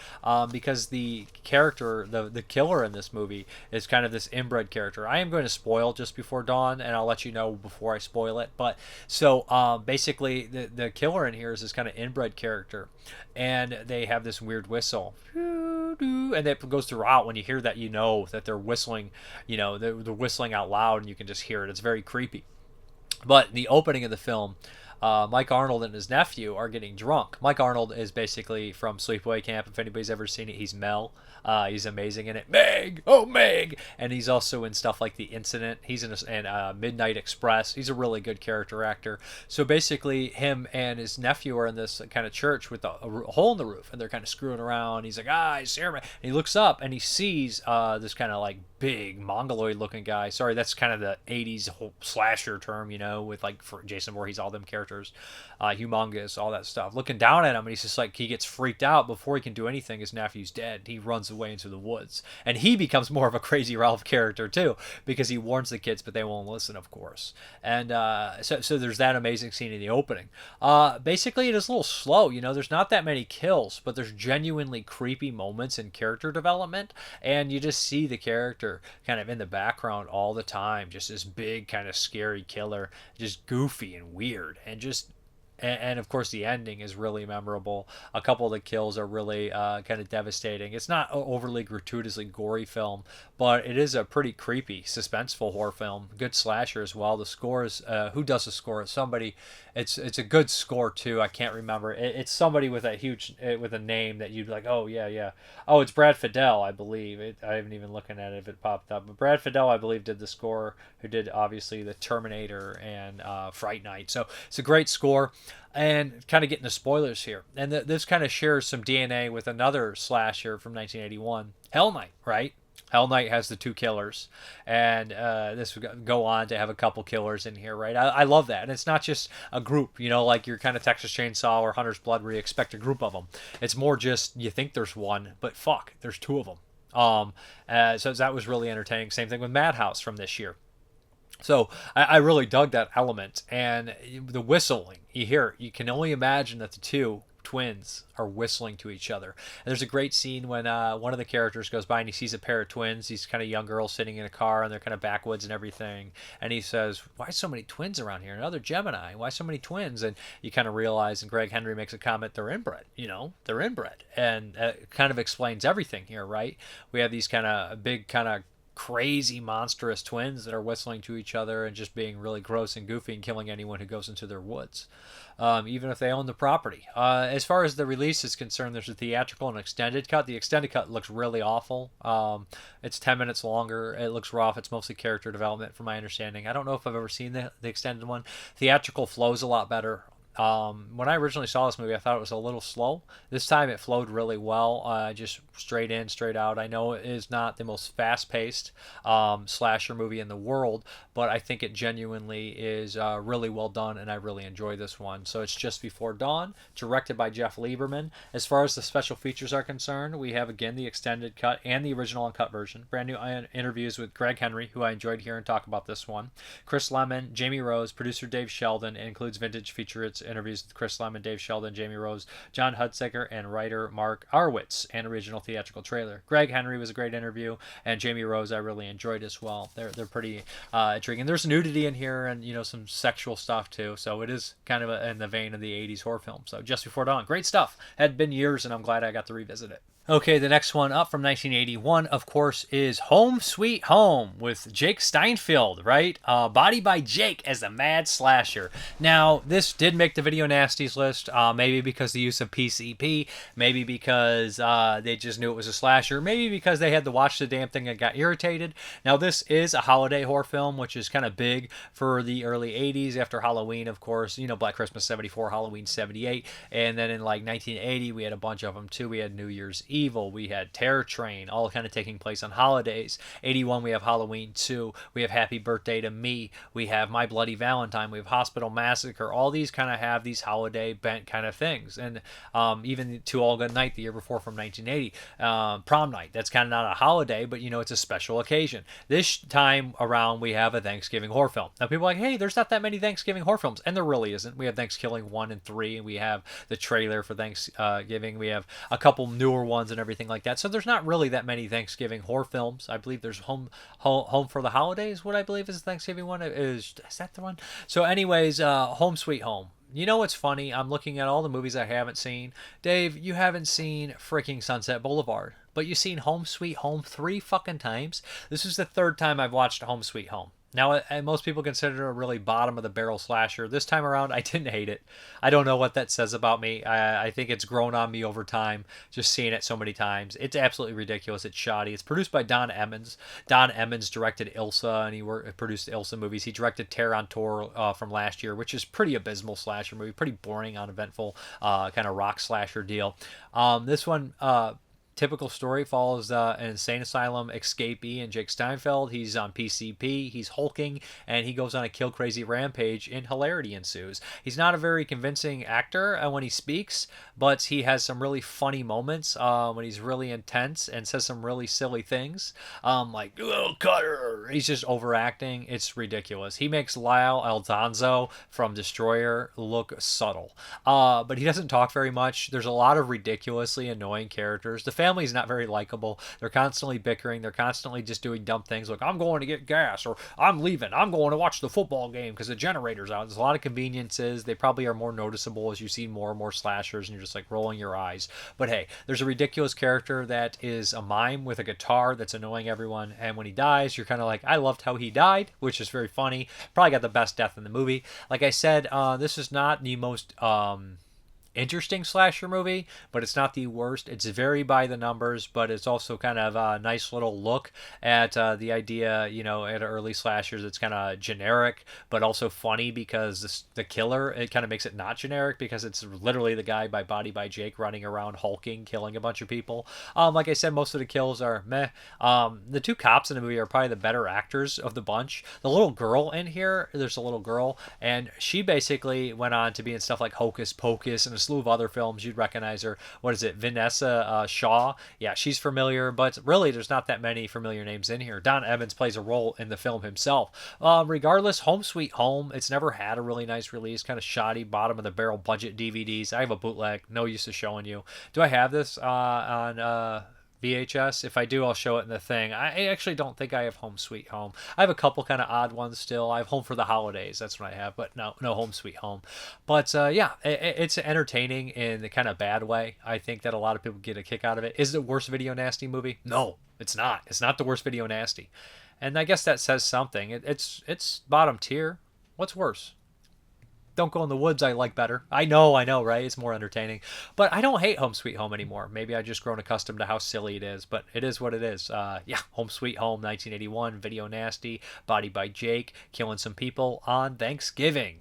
because the character, the killer in this movie, is kind of this inbred character. I am going to spoil Just Before Dawn, and I'll let you know before I spoil it. But so basically the killer in here is this kind of inbred character, and they have this weird whistle, and it goes throughout. When you hear that, you know that they're whistling, they're whistling out loud, and you can just hear it. It's very creepy. But in the opening of the film, Mike Arnold and his nephew are getting drunk. Mike Arnold is basically from Sleepaway Camp. If anybody's ever seen it, he's Mel. He's amazing in it. Meg! Oh, Meg! And he's also in stuff like The Incident. He's in Midnight Express. He's a really good character actor. So basically, him and his nephew are in this kind of church with a hole in the roof, and they're kind of screwing around. He's like, I see him. And he looks up, and he sees this kind of like big mongoloid looking guy. Sorry, that's kind of the 80s whole slasher term, with like for Jason Voorhees, all them characters, humongous, all that stuff, looking down at him, and he's just like, he gets freaked out. Before he can do anything, his nephew's dead. He runs away into the woods, and he becomes more of a Crazy Ralph character too, because he warns the kids, but they won't listen, of course. And so there's that amazing scene in the opening. Basically it is a little slow, there's not that many kills, but there's genuinely creepy moments in character development, and you just see the character kind of in the background all the time, just this big kind of scary killer, just goofy and weird, and of course the ending is really memorable. A couple of the kills are really kind of devastating. It's not an overly gratuitously gory film, but it is a pretty creepy, suspenseful horror film. Good slasher as well. The score is who does the score? Somebody. It's a good score too. I can't remember. It's somebody with a huge with a name that you'd be like, oh yeah. Oh, it's Brad Fiedel, I believe. I haven't even looking at it if it popped up. But Brad Fiedel, I believe, did the score. Who did obviously the Terminator and Fright Night. So it's a great score. And kind of getting the spoilers here. And this kind of shares some DNA with another slasher from 1981, Hell Night, right? Hell Night has the 2 killers, and this would go on to have a couple killers in here, right? I love that. And it's not just a group, like your kind of Texas Chainsaw or Hunter's Blood where you expect a group of them. It's more just you think there's one, but fuck, there's 2 of them. So that was really entertaining. Same thing with Madhouse from this year. So I really dug that element, and the whistling you hear, you can only imagine that the two twins are whistling to each other. And there's a great scene when one of the characters goes by and he sees a pair of twins, these kind of young girls sitting in a car, and they're kind of backwoods and everything, and he says, why so many twins around here? Another Gemini, why so many twins? And you kind of realize, and Greg Henry makes a comment, they're inbred, they're inbred, and it kind of explains everything here, right? We have these kind of big kind of crazy monstrous twins that are whistling to each other and just being really gross and goofy and killing anyone who goes into their woods, even if they own the property. As far as the release is concerned, there's a theatrical and extended cut. The extended cut looks really awful. It's 10 minutes longer. It looks rough. It's mostly character development from my understanding. I don't know if I've ever seen the extended one. Theatrical flows a lot better. When I originally saw this movie, I thought it was a little slow. This time it flowed really well, just straight in, straight out. I know it is not the most fast-paced slasher movie in the world, but I think it genuinely is really well done, and I really enjoy this one. So it's Just Before Dawn, directed by Jeff Lieberman. As far as the special features are concerned, we have, again, the extended cut and the original uncut version. Brand new interviews with Greg Henry, who I enjoyed hearing talk about this one. Chris Lemmon, Jamie Rose, producer Dave Sheldon. It includes vintage featurettes, interviews with Chris Lemmon, Dave Sheldon, Jamie Rose, John Hudsaker, and writer Mark Arwitz, and original theatrical trailer. Greg Henry was a great interview, and Jamie Rose I really enjoyed as well. They're pretty intriguing. There's nudity in here, and some sexual stuff too, so it is kind of in the vein of the 80s horror film. So Just Before Dawn, great stuff. Had been years, and I'm glad I got to revisit it. Okay, the next one up from 1981, of course, is Home Sweet Home with Jake Steinfeld, right? Body by Jake as the mad slasher. Now, this did make the Video Nasties list, maybe because the use of PCP, maybe because they just knew it was a slasher, maybe because they had to watch the damn thing and got irritated. Now, this is a holiday horror film, which is kind of big for the early 80s after Halloween, of course. Black Christmas 74, Halloween 78, and then in like 1980, we had a bunch of them too. We had New Year's Evil, we had Terror Train, all kind of taking place on holidays. 81, we have Halloween 2, we have Happy Birthday to Me, we have My Bloody Valentine, we have Hospital Massacre. All these kind of have these holiday bent kind of things. And even To All Good Night the year before from 1980, Prom Night, that's kind of not a holiday, but it's a special occasion. This time around we have a Thanksgiving horror film. Now people are like, hey, there's not that many Thanksgiving horror films, and there really isn't. We have Thanksgiving 1 and 3, and we have the trailer for Thanksgiving, we have a couple newer ones and everything like that. So there's not really that many Thanksgiving horror films. I believe there's Home for the Holidays, what I believe is the Thanksgiving one. Is that the one? So anyways, Home Sweet Home. What's funny? I'm looking at all the movies I haven't seen. Dave, you haven't seen freaking Sunset Boulevard, but you've seen Home Sweet Home 3 fucking times. This is the third time I've watched Home Sweet Home. Now, most people consider it a really bottom-of-the-barrel slasher. This time around, I didn't hate it. I don't know what that says about me. I think it's grown on me over time, just seeing it so many times. It's absolutely ridiculous. It's shoddy. It's produced by Don Emmons. Don Emmons directed Ilsa, and he produced Ilsa movies. He directed Terror on Tour from last year, which is pretty abysmal slasher movie, pretty boring, uneventful kind of rock slasher deal. This one... typical story follows an insane asylum escapee and Jake Steinfeld. He's on PCP, he's hulking, and he goes on a kill-crazy rampage, and hilarity ensues. He's not a very convincing actor when he speaks, but he has some really funny moments when he's really intense and says some really silly things, like, "You little cutter!" He's just overacting. It's ridiculous. He makes Lyle Alonzo from Destroyer look subtle, but he doesn't talk very much. There's a lot of ridiculously annoying characters. The family's not very likable. They're constantly bickering. They're constantly just doing dumb things like, I'm going to get gas, or I'm leaving. I'm going to watch the football game because the generator's out. There's a lot of conveniences. They probably are more noticeable as you see more and more slashers, and you're just like rolling your eyes. But hey, there's a ridiculous character that is a mime with a guitar that's annoying everyone, and when he dies, you're kind of like, I loved how he died, which is very funny. Probably got the best death in the movie. Like I said, this is not the most... interesting slasher movie, but it's not the worst. It's very by the numbers, but it's also kind of a nice little look at the idea, at early slashers. It's kind of generic, but also funny because the killer, it kind of makes it not generic because it's literally the guy by Body by Jake running around hulking, killing a bunch of people. Like I said, most of the kills are meh. The two cops in the movie are probably the better actors of the bunch. The little girl in here, there's a little girl, and she basically went on to be in stuff like Hocus Pocus and slew of other films. You'd recognize her. What is it? Vanessa Shaw. Yeah, she's familiar, but really there's not that many familiar names in here. Don Evans plays a role in the film himself. Regardless, Home Sweet Home, it's never had a really nice release. Kind of shoddy, bottom of the barrel budget DVDs. I have a bootleg. No use of showing you. Do I have this on VHS? If I do, I'll show it in the thing. I actually don't think I have Home Sweet Home. I have a couple kind of odd ones still. I have Home for the Holidays. That's what I have, but no Home Sweet Home. But yeah, it's entertaining in the kind of bad way. I think that a lot of people get a kick out of it. Is it the worst Video Nasty movie? No, it's not. It's not the worst Video Nasty. And I guess that says something. It's bottom tier. What's worse? Don't Go in the Woods I like better. I know, right? It's more entertaining. But I don't hate Home Sweet Home anymore. Maybe I've just grown accustomed to how silly it is, but it is what it is. Yeah, Home Sweet Home, 1981, Video Nasty, Body by Jake, killing some people on Thanksgiving.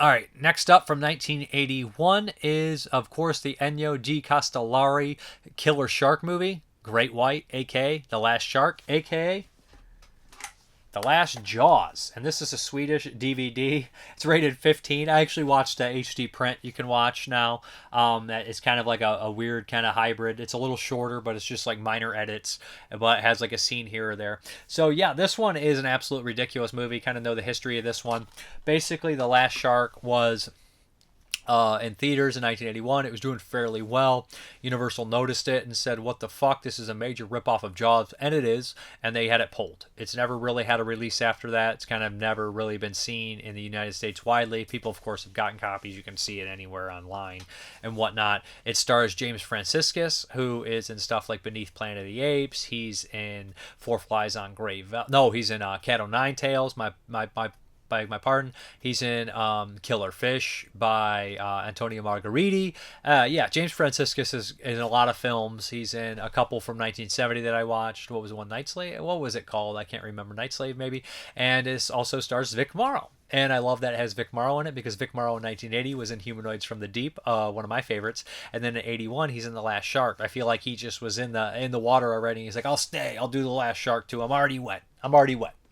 All right, next up from 1981 is, of course, the Ennio Di Castellari Killer Shark movie, Great White, a.k.a. The Last Shark, a.k.a. The Last Jaws, and this is a Swedish DVD. It's rated 15. I actually watched the HD print you can watch now. That is kind of like a weird kind of hybrid. It's a little shorter, but it's just like minor edits, but it has like a scene here or there. So yeah, this one is an absolute ridiculous movie. Kind of know the history of this one. Basically, The Last Shark was in theaters in 1981. It was doing fairly well. Universal noticed it and said, what the fuck, this is a major ripoff of Jaws, and it is, and they had it pulled. It's never really had a release after that. It's kind of never really been seen in the United States widely. People, of course, have gotten copies. You can see it anywhere online and whatnot. It stars James Franciscus, who is in stuff like Beneath Planet of the Apes. He's in Four Flies on he's in Cat O' Nine Tails, beg my pardon. He's in Killer Fish by Antonio Margheriti. Yeah, James Franciscus is in a lot of films. He's in a couple from 1970 that I watched. What was the one? Night Slave? What was it called? I can't remember. Night Slave, maybe. And it also stars Vic Morrow. And I love that it has Vic Morrow in it because Vic Morrow in 1980 was in Humanoids from the Deep, one of my favorites. And then in 81, he's in The Last Shark. I feel like he just was in the water already. He's like, I'll stay. I'll do The Last Shark too. I'm already wet.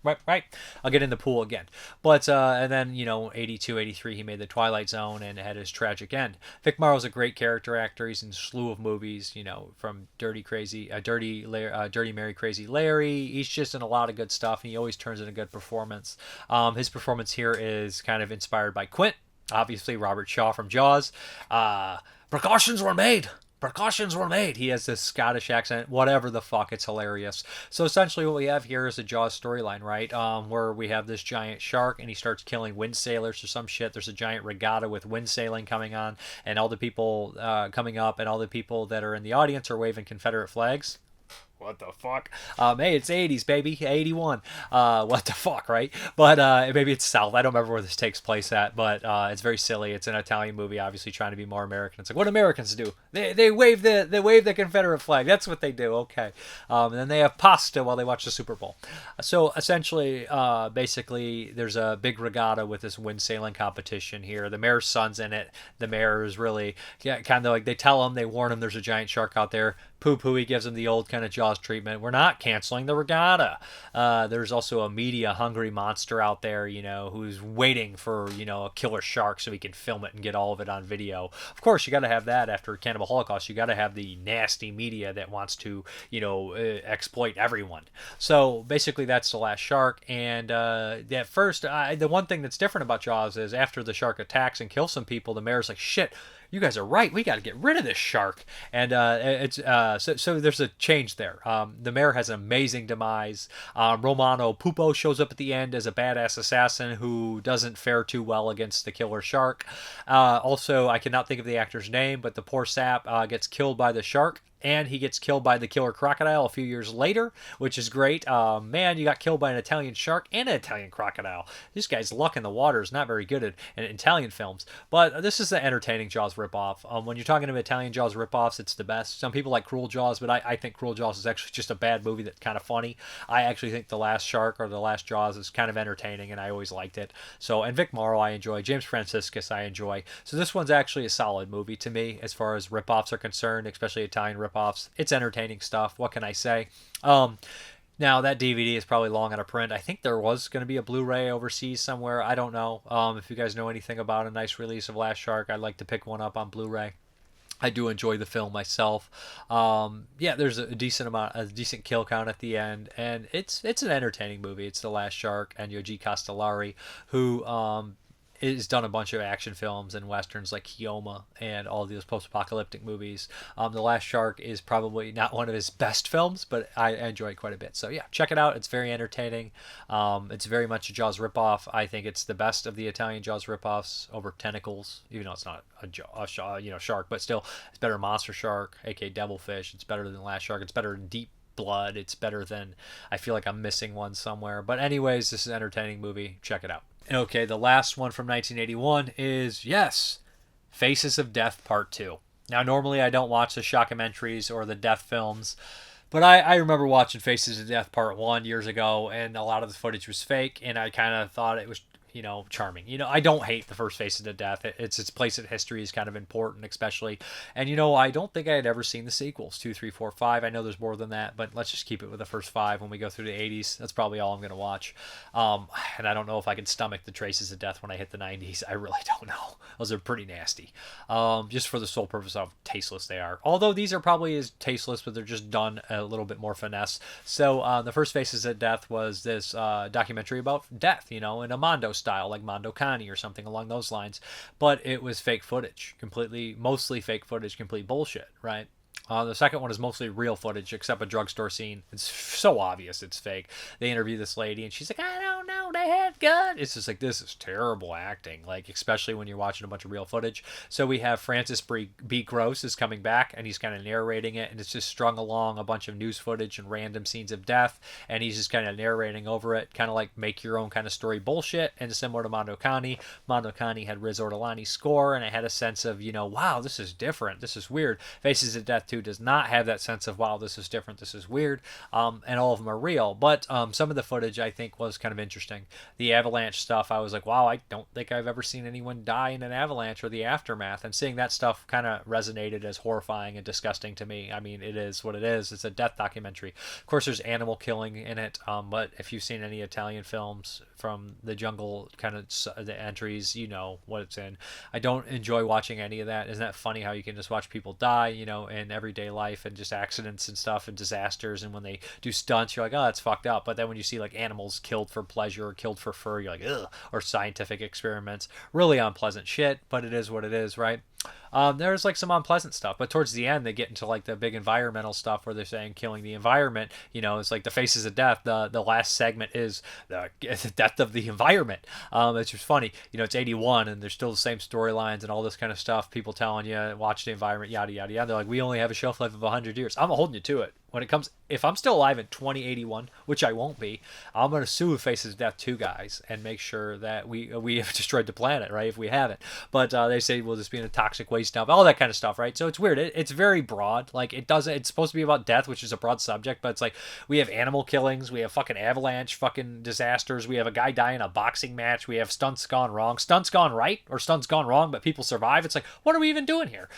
Right. I'll get in the pool again. But, and then, 82, 83, he made The Twilight Zone and had his tragic end. Vic Morrow's a great character actor. He's in a slew of movies, from Dirty Mary, Crazy Larry. He's just in a lot of good stuff, and he always turns in a good performance. His performance here is kind of inspired by Quint, obviously Robert Shaw from Jaws. Precautions were made. He has this Scottish accent, whatever the fuck, it's hilarious. So essentially what we have here is a Jaws storyline, right? Where we have this giant shark and he starts killing wind sailors or some shit. There's a giant regatta with wind sailing coming on, and all the people coming up and all the people that are in the audience are waving Confederate flags. What the fuck? Hey, it's 80s, baby. 81. What the fuck, right? But maybe it's South. I don't remember where this takes place at, but it's very silly. It's an Italian movie, obviously trying to be more American. It's like what Americans do. They wave the Confederate flag. That's what they do. Okay. And then they have pasta while they watch the Super Bowl. So essentially, basically, there's a big regatta with this wind sailing competition here. The mayor's son's in it. The mayor is really kind of like, they tell him, they warn him there's a giant shark out there. Poo-poo, he gives him the old kind of Jaws treatment. We're not canceling the regatta. There's also a media-hungry monster out there, who's waiting for, a killer shark so he can film it and get all of it on video. Of course, you got to have that after Cannibal Holocaust. You got to have the nasty media that wants to, exploit everyone. So basically, that's The Last Shark. And at first, the one thing that's different about Jaws is after the shark attacks and kills some people, the mayor's like, shit, you guys are right. We got to get rid of this shark. And so there's a change there. The mayor has an amazing demise. Romano Pupo shows up at the end as a badass assassin who doesn't fare too well against the killer shark. Also, I cannot think of the actor's name, but the poor sap gets killed by the shark. And he gets killed by the killer crocodile a few years later, which is great. Man, you got killed by an Italian shark and an Italian crocodile. This guy's luck in the water is not very good at Italian films. But this is the entertaining Jaws ripoff. When you're talking about Italian Jaws ripoffs, it's the best. Some people like Cruel Jaws, but I think Cruel Jaws is actually just a bad movie that's kind of funny. I actually think The Last Shark or The Last Jaws is kind of entertaining, and I always liked it. So, and Vic Morrow I enjoy. James Franciscus I enjoy. So this one's actually a solid movie to me as far as ripoffs are concerned, especially Italian ripoffs. It's entertaining stuff. What can I say? Now, that DVD is probably long out of print. I think there was going to be a Blu-ray overseas somewhere. I don't know. If you guys know anything about a nice release of Last Shark, I'd like to pick one up on Blu-ray. I do enjoy the film myself. Yeah, there's a decent kill count at the end, and it's an entertaining movie. It's The Last Shark, and Yoji Castellari, who has done a bunch of action films and westerns like Kioma and all these post-apocalyptic movies. The Last Shark is probably not one of his best films, but I enjoy it quite a bit. So yeah, check it out. It's very entertaining. It's very much a Jaws ripoff. I think it's the best of the Italian Jaws ripoffs over Tentacles, even though it's not a shark, but still it's better than Monster Shark, aka Devilfish. It's better than Last Shark. It's better than Deep Blood. It's better than, I feel like I'm missing one somewhere. But anyways, this is an entertaining movie. Check it out. Okay, the last one from 1981 is, yes, Faces of Death Part 2. Now, normally I don't watch the shockumentaries or the death films, but I remember watching Faces of Death Part 1 years ago, and a lot of the footage was fake, and I kind of thought it was, charming. I don't hate the first Faces of Death. Its place in history is kind of important, especially. And, I don't think I had ever seen the sequels, 2, 3, 4, 5. I know there's more than that, but let's just keep it with the first 5 when we go through the 80s. That's probably all I'm going to watch. And I don't know if I can stomach the Traces of Death when I hit the 90s. I really don't know. Those are pretty nasty. Just for the sole purpose of tasteless they are. Although these are probably as tasteless, but they're just done a little bit more finesse. So the first Faces of Death was this documentary about death, in a Mondo style, like Mondo Connie or something along those lines. But it was fake footage, mostly fake footage, complete bullshit, right? The second one is mostly real footage, except a drugstore scene. It's so obvious it's fake. They interview this lady, and she's like, I don't know, they had guns. It's just like, this is terrible acting, especially when you're watching a bunch of real footage. So we have Francis B. Gross is coming back, and he's kind of narrating it, and it's just strung along a bunch of news footage and random scenes of death, and he's just kind of narrating over it, kind of like make your own kind of story bullshit, and similar to Mondo Connie. Mondo Connie had Riz Ortolani's score, and I had a sense of, wow, this is different, this is weird. Faces of Death 2 does not have that sense of, wow, this is different, this is weird, and all of them are real. But some of the footage I think was kind of interesting. The avalanche stuff, I was like, wow, I don't think I've ever seen anyone die in an avalanche or the aftermath, and seeing that stuff kind of resonated as horrifying and disgusting to me. I mean, it is what it is. It's a death documentary. Of course, there's animal killing in it, but if you've seen any Italian films from the jungle kind of the entries, you know what it's in. I don't enjoy watching any of that. Isn't that funny how you can just watch people die, in everyday life, and just accidents and stuff and disasters, and when they do stunts, you're like, oh, that's fucked up. But then when you see animals killed for pleasure or killed for fur, you're like, ugh. Or scientific experiments, really unpleasant shit, but it is what it is, right? There's some unpleasant stuff, but towards the end they get into the big environmental stuff where they're saying killing the environment. It's like the Faces of Death. The last segment is the death of the environment. It's just funny. It's 81 and there's still the same storylines and all this kind of stuff. People telling you watch the environment, yada yada yada. They're like, we only have a shelf life of 100 years. I'm holding you to it. When it comes, if I'm still alive in 2081, which I won't be, I'm going to sue Faces of Death 2 guys and make sure that we have destroyed the planet, right? If we haven't. But they say we'll just be in a toxic waste dump, all that kind of stuff, right? So it's weird. It's very broad. It's supposed to be about death, which is a broad subject, but it's we have animal killings, we have fucking avalanche, fucking disasters, we have a guy die in a boxing match, we have stunts gone wrong, stunts gone right, or stunts gone wrong, but people survive. It's what are we even doing here?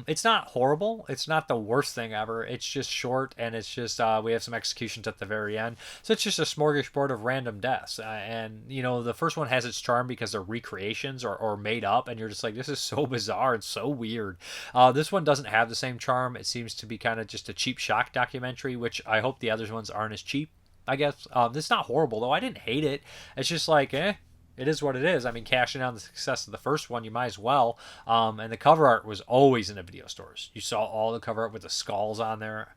It's not horrible. It's not the worst thing ever. It's just short. And it's just we have some executions at the very end, so it's just a smorgasbord of random deaths, and the first one has its charm because they're recreations or made up, and you're just like, this is so bizarre and so weird. This one doesn't have the same charm. It seems to be kind of just a cheap shock documentary, which I hope the other ones aren't as cheap, I guess. It's not horrible though. I didn't hate it. It's just it is what it is. I mean, cashing on the success of the first one, you might as well. And the cover art was always in the video stores. You saw all the cover art with the skulls on there.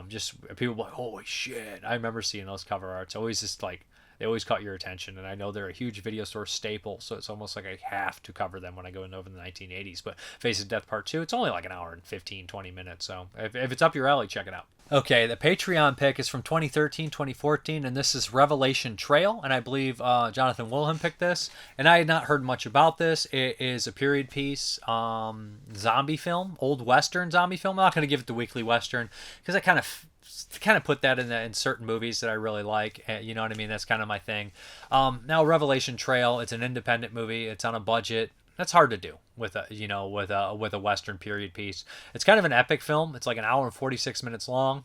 Just people were like, holy shit. I remember seeing those cover arts. Always just they always caught your attention, and I know they're a huge video store staple, so it's almost like I have to cover them when I go into the 1980s. But Faces of Death Part 2, it's only an hour and 15, 20 minutes, so if it's up your alley, check it out. Okay, the Patreon pick is from 2013, 2014, and this is Revelation Trail, and I believe Jonathan Wilhelm picked this, and I had not heard much about this. It is a period piece zombie film, old Western zombie film. I'm not going to give it the weekly Western, because I kind of put that in certain movies that I really like. You know what I mean? That's kind of my thing. Now, Revelation Trail, it's an independent movie. It's on a budget. That's hard to do with a Western period piece. It's kind of an epic film. It's an hour and 46 minutes long.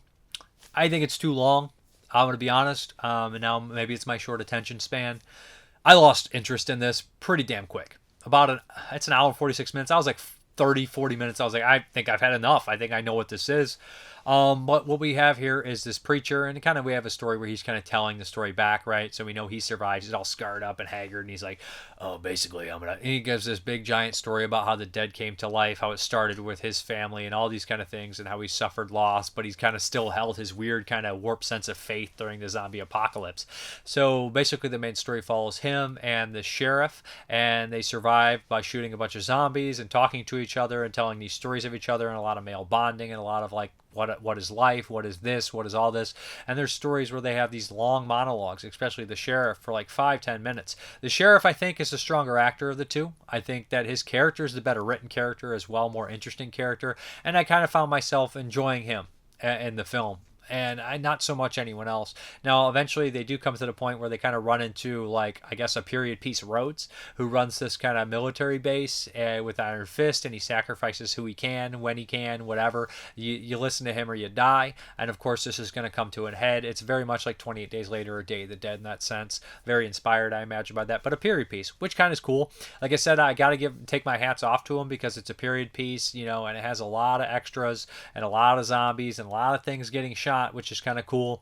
I think it's too long. I'm going to be honest, and now maybe it's my short attention span. I lost interest in this pretty damn quick. It's an hour and 46 minutes. I was like 30, 40 minutes. I was like, I think I've had enough. I think I know what this is. But what we have here is this preacher, and kind of we have a story where he's kind of telling the story back, right? So we know he survives. He's all scarred up and haggard, and he's like, oh, basically, and he gives this big giant story about how the dead came to life, how it started with his family, and all these kind of things, and how he suffered loss, but he's kind of still held his weird kind of warped sense of faith during the zombie apocalypse. So basically, the main story follows him and the sheriff, and they survive by shooting a bunch of zombies and talking to each other and telling these stories of each other, and a lot of male bonding and a lot of like, what is life, what is this, what is all this. And there's stories where they have these long monologues, especially the sheriff, for like 5-10 minutes. The sheriff, I think, is the stronger actor of the two. I think that his character is the better written character as well, more interesting character, and I kind of found myself enjoying him in the film, and not so much anyone else. Now, eventually, they do come to the point where they kind of run into, like, I guess, a period piece Rhodes, who runs this kind of military base with Iron Fist, and he sacrifices who he can, when he can, whatever. You listen to him or you die, and of course, this is going to come to an head. It's very much like 28 Days Later or Day of the Dead in that sense. Very inspired, I imagine, by that, but a period piece, which kind of is cool. Like I said, I got to take my hats off to him because it's a period piece, and it has a lot of extras and a lot of zombies and a lot of things getting shot, which is kind of cool.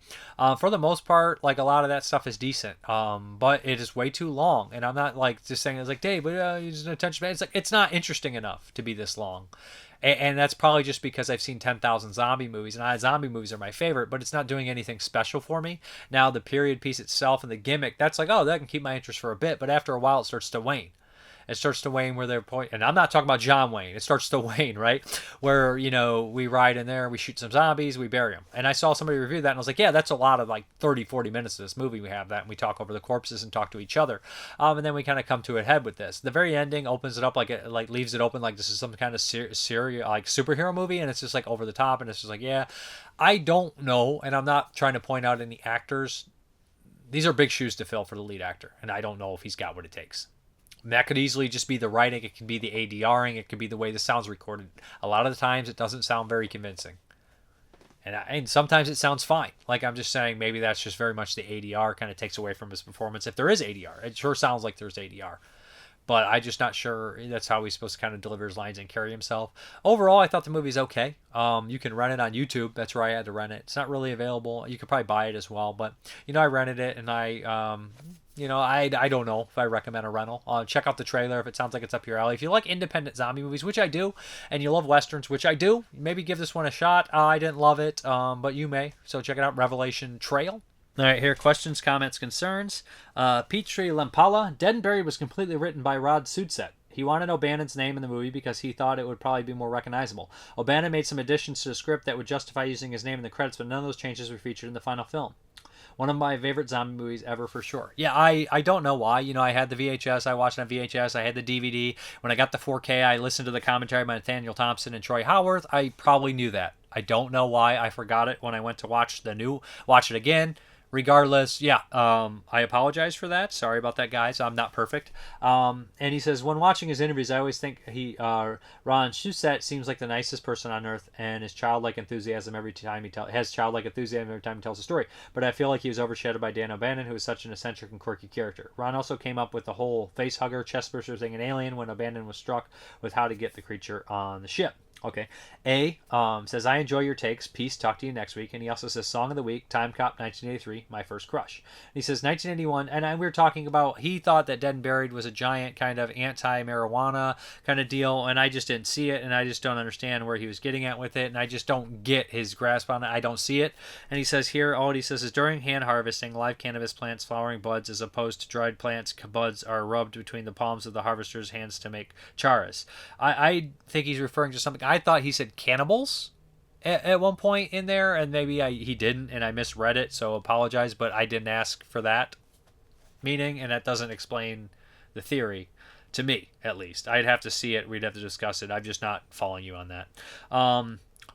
For the most part, like a lot of that stuff is decent, but it is way too long. And I'm not like just saying it's like, Dave, but use an attention span. It's like it's not interesting enough to be this long. And that's probably just because I've seen 10,000 zombie movies, and zombie movies are my favorite, but it's not doing anything special for me. Now, the period piece itself and the gimmick, that's like, oh, that can keep my interest for a bit, but after a while, it starts to wane. It starts to wane where they're and I'm not talking about John Wayne. It starts to wane, right? Where, we ride in there, we shoot some zombies, we bury them. And I saw somebody review that, and I was like, yeah, that's a lot of like 30, 40 minutes of this movie. We have that, and we talk over the corpses and talk to each other. And then we kind of come to a head with this. The very ending opens it up like leaves it open like this is some kind of like superhero movie, and it's just like over the top, and it's just like, yeah, I don't know, and I'm not trying to point out any actors. These are big shoes to fill for the lead actor, and I don't know if he's got what it takes. That could easily just be the writing. It could be the ADRing. It could be the way the sound's recorded. A lot of the times, it doesn't sound very convincing. And sometimes it sounds fine. Like I'm just saying, maybe that's just very much the ADR kind of takes away from his performance. If there is ADR, it sure sounds like there's ADR. But I'm just not sure that's how he's supposed to kind of deliver his lines and carry himself. Overall, I thought the movie's okay. You can rent it on YouTube. That's where I had to rent it. It's not really available. You could probably buy it as well. But, I rented it, and I don't know if I recommend a rental. Check out the trailer if it sounds like it's up your alley. If you like independent zombie movies, which I do, and you love Westerns, which I do, maybe give this one a shot. I didn't love it, but you may. So check it out, Revelation Trail. All right, here, questions, comments, concerns. Petri Lempala, Dead and Buried was completely written by Rod Sudset. He wanted O'Bannon's name in the movie because he thought it would probably be more recognizable. O'Bannon made some additions to the script that would justify using his name in the credits, but none of those changes were featured in the final film. One of my favorite zombie movies ever, for sure. Yeah, I don't know why. I had the VHS. I watched it on VHS. I had the DVD. When I got the 4K, I listened to the commentary by Nathaniel Thompson and Troy Howarth. I probably knew that. I don't know why I forgot it when I went to watch it again. Regardless, yeah, I apologize for that. Sorry about that, guys. I'm not perfect. And he says, when watching his interviews, I always think Ron Shusett seems like the nicest person on earth, and has childlike enthusiasm every time he tells a story. But I feel like he was overshadowed by Dan O'Bannon, who is such an eccentric and quirky character. Ron also came up with the whole face hugger, chest burster thing in Alien when O'Bannon was struck with how to get the creature on the ship. Okay. A says, I enjoy your takes. Peace. Talk to you next week. And he also says, Song of the Week, Time Cop 1983, my first crush. And he says, 1981, and we were talking about, he thought that Dead and Buried was a giant kind of anti-marijuana kind of deal, and I just didn't see it, and I just don't understand where he was getting at with it, and I just don't get his grasp on it. I don't see it. And he says here, all he says is, during hand harvesting, live cannabis plants flowering buds as opposed to dried plants, buds are rubbed between the palms of the harvester's hands to make charas. I think he's referring to something. I thought he said cannibals at one point in there, and maybe he didn't, and I misread it, so apologize, but I didn't ask for that meaning, and that doesn't explain the theory to me, at least. I'd have to see it. We'd have to discuss it. I'm just not following you on that.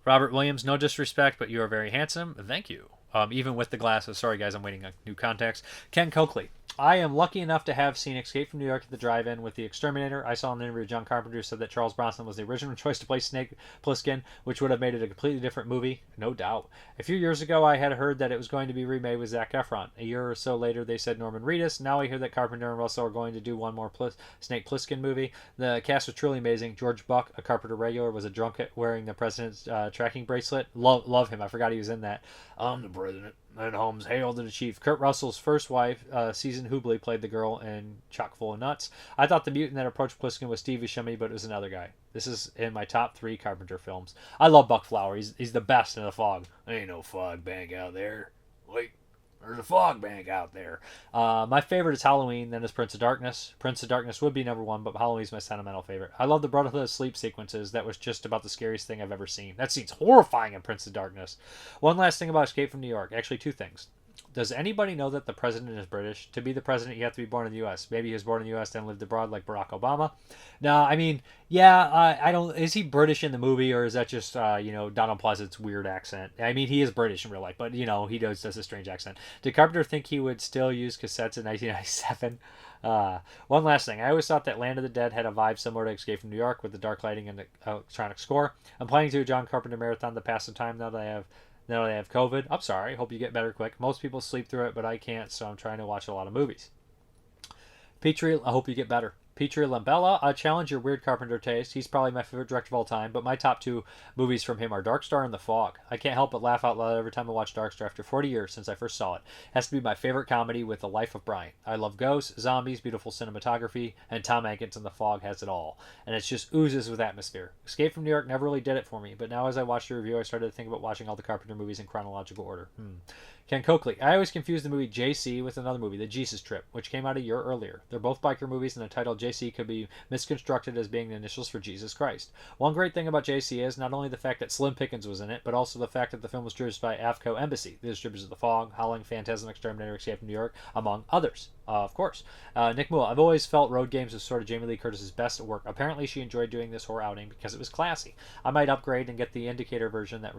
Robert Williams, no disrespect, but you are very handsome. Thank you. even with the glasses. Sorry, guys, I'm waiting on new contacts. Ken Coakley. I am lucky enough to have seen Escape from New York at the drive-in with The Exterminator. I saw an interview with John Carpenter who said that Charles Bronson was the original choice to play Snake Plissken, which would have made it a completely different movie. No doubt. A few years ago, I had heard that it was going to be remade with Zac Efron. A year or so later, they said Norman Reedus. Now I hear that Carpenter and Russell are going to do one more Snake Plissken movie. The cast was truly amazing. George Buck, a Carpenter regular, was a drunk wearing the president's tracking bracelet. Love him. I forgot he was in that. I'm the president. And Holmes, hail to the chief. Kurt Russell's first wife, Susan Hubley, played the girl in Chock full of Nuts. I thought the mutant that approached Pliskin was Steve Buscemi, but it was another guy. This is in my top 3 Carpenter films. I love Buck Flower. He's the best in The Fog. There ain't no fog bank out there. Wait, there's a fog bank out there. My favorite is Halloween, then is Prince of Darkness. Prince of Darkness would be number 1, but Halloween's my sentimental favorite. I love the Brotherhood of Sleep sequences. That was just about the scariest thing I've ever seen. That scene's horrifying in Prince of Darkness. One last thing about Escape from New York. Actually, 2 things. Does anybody know that the president is British? To be the president, you have to be born in the U.S. Maybe he was born in the U.S. then lived abroad, like Barack Obama. No, I mean, yeah, I don't. Is he British in the movie, or is that just Donald Pleasance's weird accent? I mean, he is British in real life, but he does a strange accent. Did Carpenter think he would still use cassettes in 1997? One last thing. I always thought that Land of the Dead had a vibe similar to Escape from New York with the dark lighting and the electronic score. I'm planning to do a John Carpenter marathon to pass some time now that I have COVID. I'm sorry. Hope you get better quick. Most people sleep through it, but I can't, so I'm trying to watch a lot of movies. Petrie, I hope you get better. Petrie Lambella, I challenge your weird Carpenter taste. He's probably my favorite director of all time, but my top 2 movies from him are Dark Star and The Fog. I can't help but laugh out loud every time I watch Dark Star after 40 years since I first saw it. It has to be my favorite comedy with The Life of Brian. I love ghosts, zombies, beautiful cinematography, and Tom Hanks in The Fog has it all. And it just oozes with atmosphere. Escape from New York never really did it for me, but now as I watched the review, I started to think about watching all the Carpenter movies in chronological order. Ken Coakley. I always confuse the movie JC with another movie, The Jesus Trip, which came out a year earlier. They're both biker movies, and the title JC could be misconstrued as being the initials for Jesus Christ. One great thing about JC is not only the fact that Slim Pickens was in it, but also the fact that the film was distributed by AFCO Embassy, the distributors of The Fog, Howling, Phantasm, Exterminator, Escape from New York, among others. Of course. Nick Moore. I've always felt Road Games was sort of Jamie Lee Curtis's best work. Apparently she enjoyed doing this horror outing because it was classy. I might upgrade and get the Indicator version that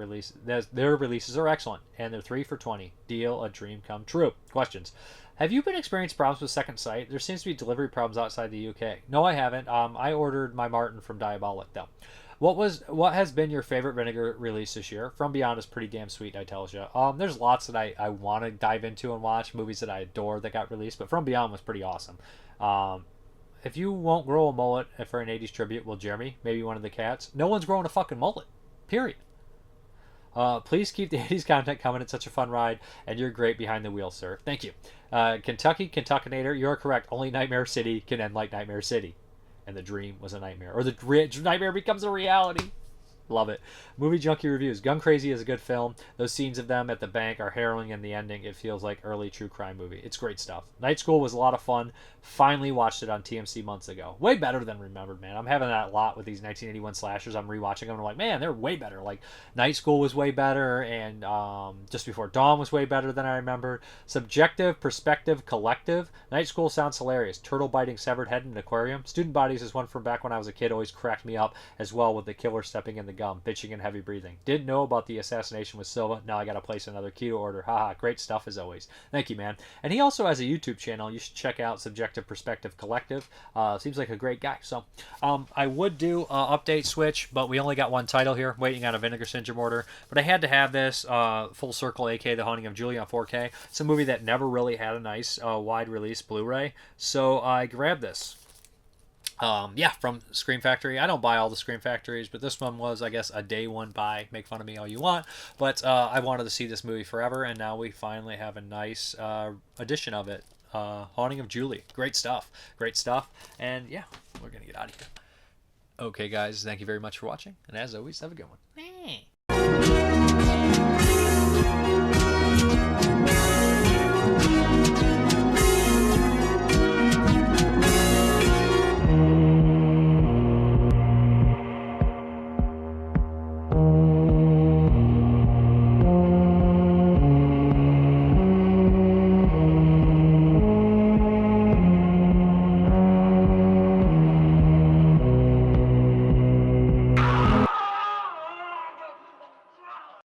their releases are excellent, and they're 3 for $20. Deal, a dream come true. Questions. Have you been experiencing problems with Second Sight? There seems to be delivery problems outside the UK. No, I haven't. I ordered my Martin from Diabolic, though. What has been your favorite Vinegar release this year? From Beyond is pretty damn sweet, I tells you. There's lots that I want to dive into and watch, movies that I adore that got released, but From Beyond was pretty awesome. If you won't grow a mullet for an 80s tribute, well, Jeremy, maybe one of the cats. No one's growing a fucking mullet. Period. Please keep the 80s content coming. It's such a fun ride, and you're great behind the wheel, sir. Thank you. Kentuckinator, you're correct. Only Nightmare City can end like Nightmare City. And the dream was a nightmare. Or the nightmare becomes a reality. Love it. Movie Junkie Reviews. Gun Crazy is a good film. Those scenes of them at the bank are harrowing, and the ending, it feels like early true crime movie. It's great stuff. Night School was a lot of fun. Finally watched it on TMC months ago. Way better than remembered, man. I'm having that a lot with these 1981 slashers. I'm rewatching them and I'm like, man, they're way better. Like, Night School was way better, and Just Before Dawn was way better than I remembered. Subjective, Perspective, Collective. Night School sounds hilarious. Turtle biting severed head in an aquarium. Student Bodies is one from back when I was a kid. Always cracked me up as well, with the killer stepping in the gum, bitching and heavy breathing. Didn't know about the assassination with Silva. Now I gotta place another keto order. Haha, great stuff as always. Thank you, man. And he also has a YouTube channel. You should check out Subjective Perspective Collective. Seems like a great guy. So I would do update switch, but we only got one title here, waiting on a Vinegar Syndrome order. But I had to have this Full Circle, aka The Haunting of Julie, on 4K. It's a movie that never really had a nice wide release Blu-ray, so I grabbed this. From Scream Factory. I don't buy all the Scream Factories, but this one was, I guess, a day one buy. Make fun of me all you want, but I wanted to see this movie forever, and now we finally have a nice edition of it. Haunting of Julie. Great stuff. Great stuff. And yeah, we're going to get out of here. Okay, guys, thank you very much for watching, and as always, have a good one.